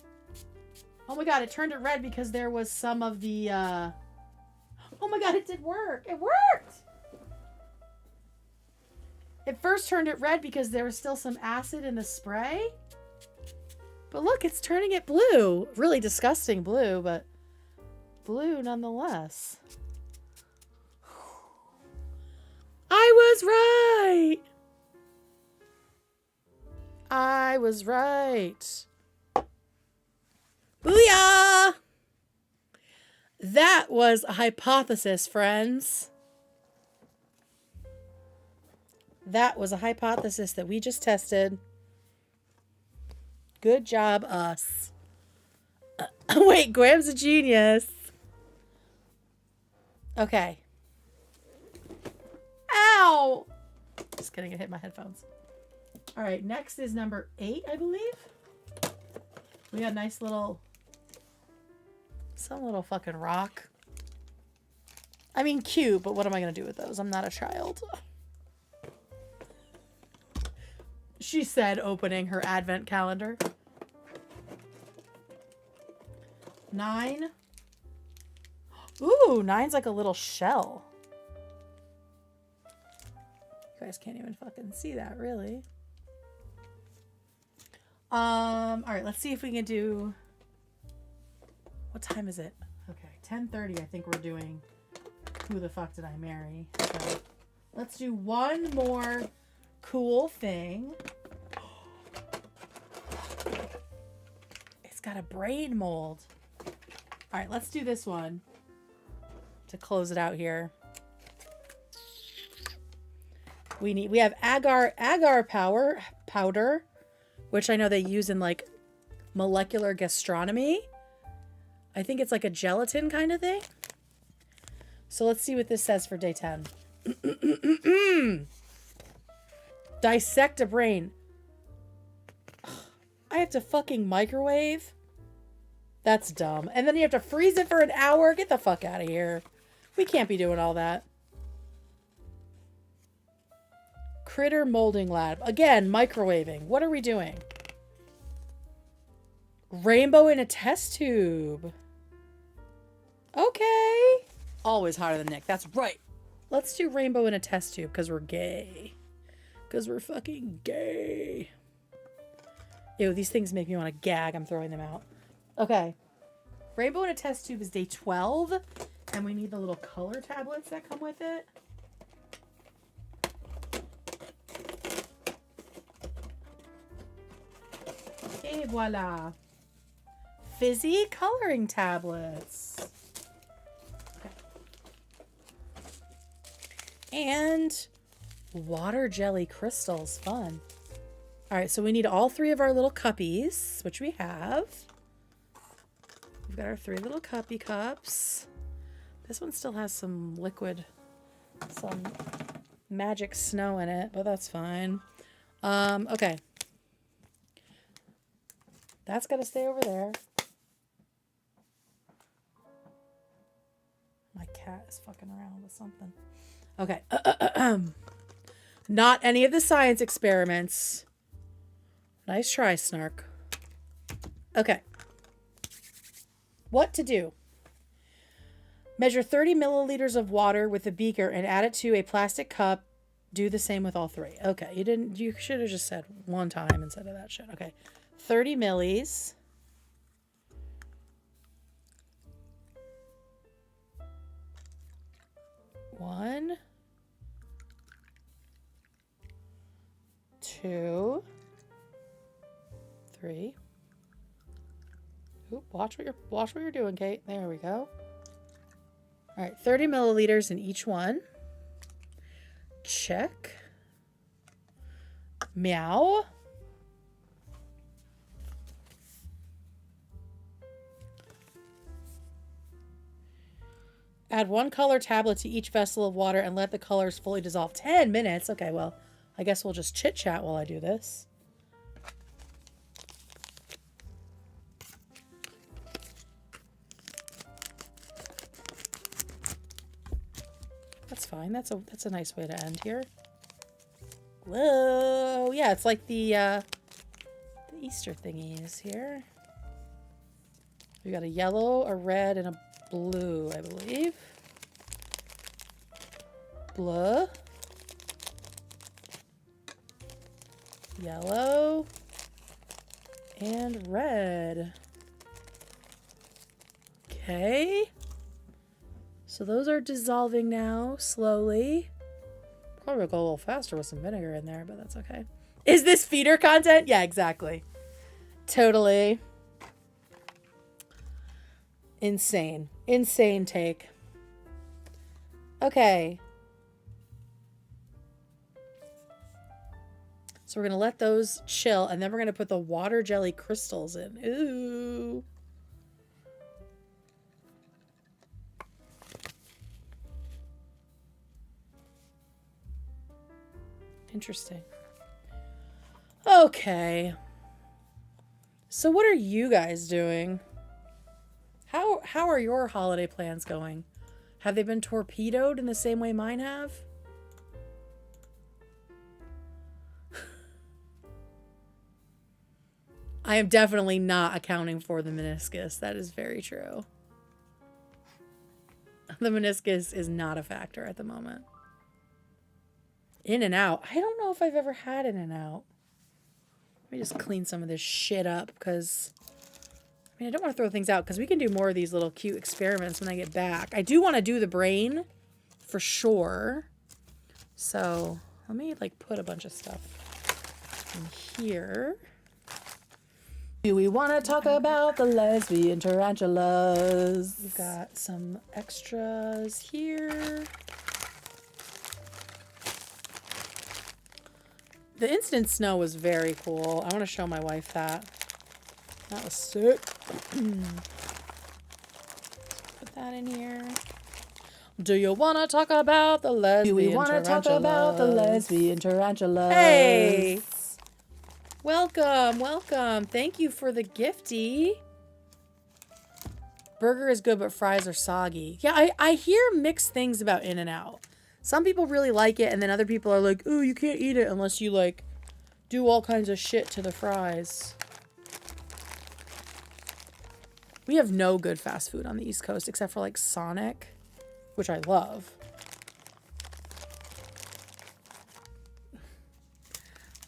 Oh my God, it turned it red because there was some of the... Oh my God, it did work. It worked! It first turned it red because there was still some acid in the spray. But look, it's turning it blue. Really disgusting blue, but blue nonetheless. I was right! I was right. Booyah! That was a hypothesis, friends. That was a hypothesis that we just tested. Good job, us. Wait, Graham's a genius. Okay. Ow! Just kidding, it hit my headphones. All right, next is number 8, I believe. We got a nice little... Some little fucking rock. I mean, cute, but what am I going to do with those? I'm not a child. She said, opening her advent calendar. 9. Ooh, 9's like a little shell. You guys can't even fucking see that, really. All right, let's see if we can do... What time is it? Okay, 10:30. I think we're doing Who the Fuck Did I Marry? So let's do one more cool thing. It's got a brain mold. All right, let's do this one to close it out here. We have agar powder, which I know they use in like molecular gastronomy. I think it's like a gelatin kind of thing. So let's see what this says for day 10. Dissect a brain. I have to fucking microwave? That's dumb. And then you have to freeze it for an hour? Get the fuck out of here. We can't be doing all that. Critter molding lab. Again, microwaving. What are we doing? Rainbow in a test tube. Always hotter than Nick. That's right. Let's do rainbow in a test tube because we're gay. Because we're fucking gay. Ew, these things make me want to gag. I'm throwing them out. Okay. Rainbow in a test tube is day 12. And we need the little color tablets that come with it. Et voila. Fizzy coloring tablets. Okay. And water jelly crystals. Fun. All right, so we need all 3 of our little cuppies, which we have. We've got our 3 little cuppy cups. This one still has some liquid, some magic snow in it, but that's fine. Okay. That's got to stay over there. My cat is fucking around with something. Okay. Not any of the science experiments. Nice try, Snark. Okay. What to do? Measure 30 milliliters of water with a beaker and add it to a plastic cup. Do the same with all 3. Okay. You should have just said one time instead of that shit. Okay. 30 millis. One. 2. 3. Oop, watch what you're doing, Kate. There we go. All right, 30 milliliters in each one. Check. Meow. Add 1 color tablet to each vessel of water and let the colors fully dissolve. 10 minutes. Okay, well, I guess we'll just chit chat while I do this. That's fine. That's a nice way to end here. Whoa. Yeah, it's like the Easter thingies here. We got a yellow, a red, and a blue, I believe. Blue. Yellow. And red. Okay. So those are dissolving now, slowly. Probably go a little faster with some vinegar in there, but that's okay. Is this feeder content? Yeah, exactly. Totally. Insane. Insane take. Okay. So we're going to let those chill, and then we're going to put the water jelly crystals in. Ooh. Interesting. Okay. So what are you guys doing? How are your holiday plans going? Have they been torpedoed in the same way mine have? I am definitely not accounting for the meniscus. That is very true. The meniscus is not a factor at the moment. In-N-Out. I don't know if I've ever had In-N-Out. Let me just clean some of this shit up because, I mean, I don't want to throw things out because we can do more of these little cute experiments when I get back. I do want to do the brain for sure. So let me like put a bunch of stuff in here. Do we want to talk about the lesbian tarantulas? We've got some extras here. The instant snow was very cool. I want to show my wife that. That was sick. Put that in here. Do you want to talk about the lesbian tarantulas? Do we want to talk about the lesbian tarantulas? Hey! Welcome, welcome. Thank you for the gifty. Burger is good, but fries are soggy. Yeah, I hear mixed things about In-N-Out. Some people really like it, and then other people are like, ooh, you can't eat it unless you, like, do all kinds of shit to the fries. We have no good fast food on the East Coast, except for, like, Sonic. which I love.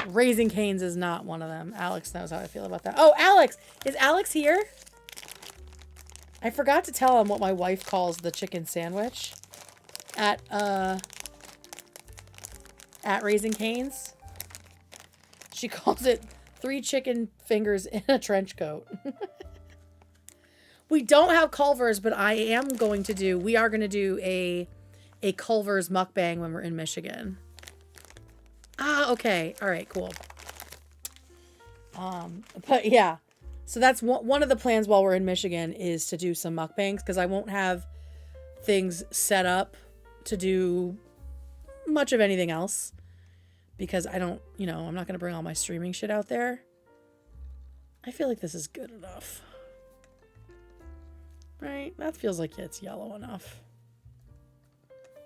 Raising Cane's is not one of them. Alex knows how I feel about that. Oh, Alex! Is Alex here? I forgot to tell him what my wife calls the chicken sandwich at Raising Cane's. She calls it 3 chicken fingers in a trench coat. We don't have Culver's, but we are going to do a Culver's mukbang when we're in Michigan. Ah, okay. All right, cool. But yeah. So that's one of the plans while we're in Michigan is to do some mukbangs because I won't have things set up to do much of anything else because I'm not going to bring all my streaming shit out there. I feel like this is good enough. Right? That feels like it's yellow enough.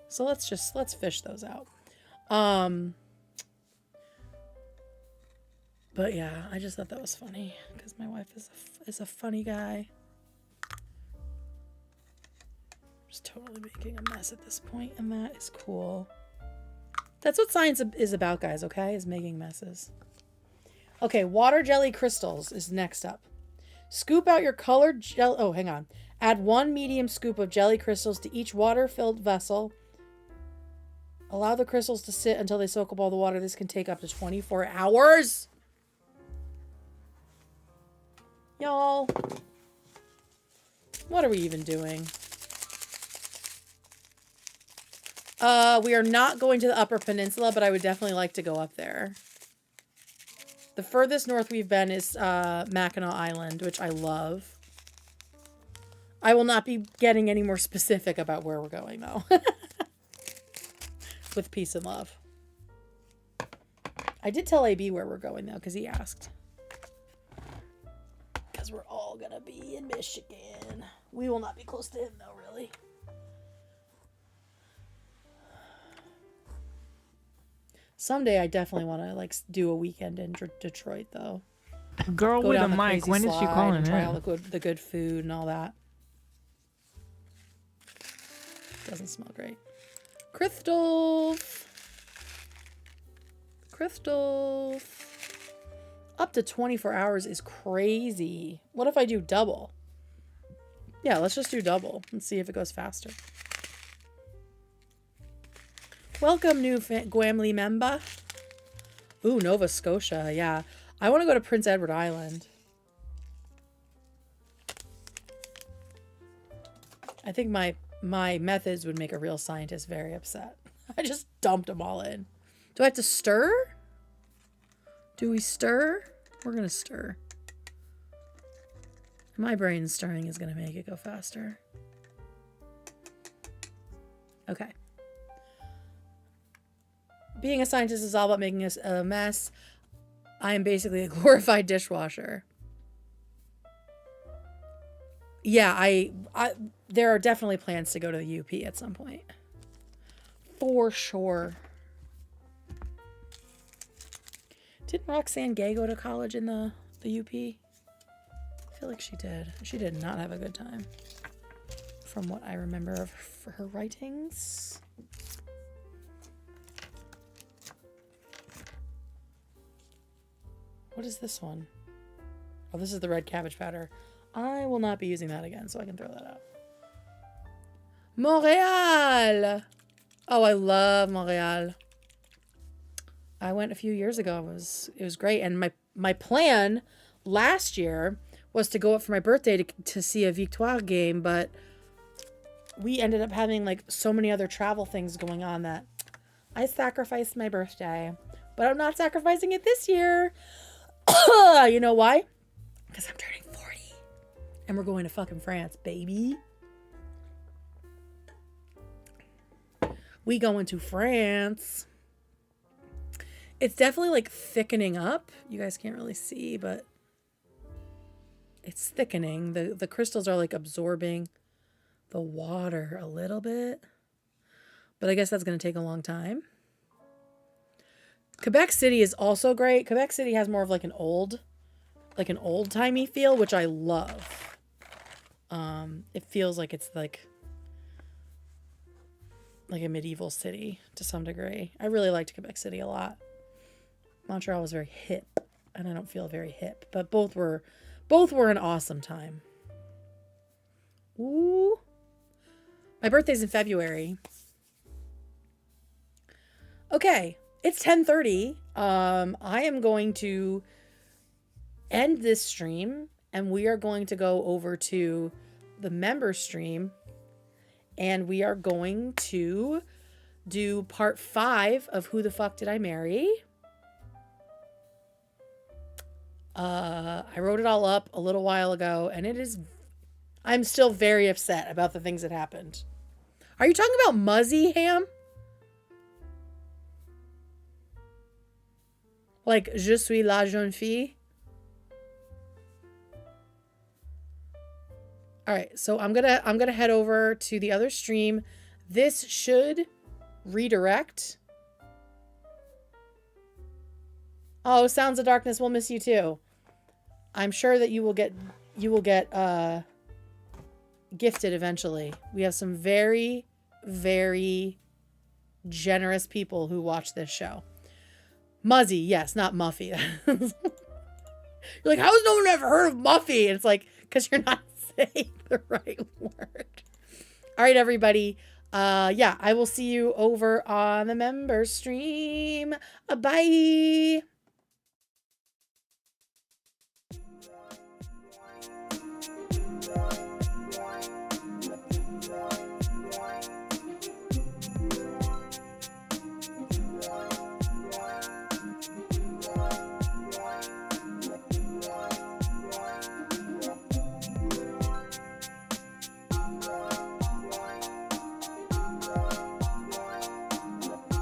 So let's fish those out. But yeah, I just thought that was funny because my wife is a funny guy. Just totally making a mess at this point, and that is cool. That's what science is about, guys, okay? Is making messes. Okay, water jelly crystals is next up. Scoop out your colored jelly. Oh, hang on. Add 1 medium scoop of jelly crystals to each water-filled vessel. Allow the crystals to sit until they soak up all the water. This can take up to 24 hours. Y'all, what are we even doing? We are not going to the Upper Peninsula, but I would definitely like to go up there. The furthest north we've been is Mackinac Island, which I love. I will not be getting any more specific about where we're going, though. With peace and love. I did tell AB where we're going, though, because he asked. Because we're all going to be in Michigan. We will not be close to him, though, really. Someday I definitely want to do a weekend in Detroit, though. Girl Go with a down the mic, crazy when is she slide calling and try all in? the good food and all that. Doesn't smell great. Crystals. Up to 24 hours is crazy. What if I do double? Yeah, let's just do double and see if it goes faster. Welcome, new Gwamly member. Ooh, Nova Scotia. Yeah. I want to go to Prince Edward Island. I think my methods would make a real scientist very upset. I just dumped them all in. Do I have to stir? Do we stir? We're going to stir. My brain stirring is going to make it go faster. Okay. Being a scientist is all about making a mess. I am basically a glorified dishwasher. Yeah, there are definitely plans to go to the UP at some point. For sure. Didn't Roxanne Gay go to college in the UP? I feel like she did. She did not have a good time. From what I remember of her writings. What is this one? Oh, this is the red cabbage powder. I will not be using that again, so I can throw that out. Montreal! Oh, I love Montreal. I went a few years ago. It was great. And my plan last year was to go up for my birthday to see a Victoire game, but we ended up having so many other travel things going on that I sacrificed my birthday. But I'm not sacrificing it this year. You know why? Because I'm turning 40. And we're going to fucking France, baby. We going to France. It's definitely thickening up. You guys can't really see, but it's thickening. The crystals are absorbing the water a little bit. But I guess that's going to take a long time. Quebec City is also great. Quebec City has more of an old-timey feel, which I love. It feels like it's like a medieval city to some degree. I really liked Quebec City a lot. Montreal was very hip, and I don't feel very hip, but both were an awesome time. Ooh. My birthday's in February. Okay, it's 10:30. I am going to end this stream, and we are going to go over to the member stream, and we are going to do part 5 of Who the Fuck Did I Marry? I wrote it all up a little while ago, and I'm still very upset about the things that happened. Are you talking about Muzzy Ham? Like, Je suis la jeune fille? All right, so I'm gonna head over to the other stream. This should redirect. Oh, Sounds of Darkness will miss you too. I'm sure that you will get gifted eventually. We have some very, very generous people who watch this show. Muzzy, yes, not Muffy. You're like, how has no one ever heard of Muffy? And it's like, because you're not saying the right word. All right, everybody. Yeah, I will see you over on the member stream. Bye.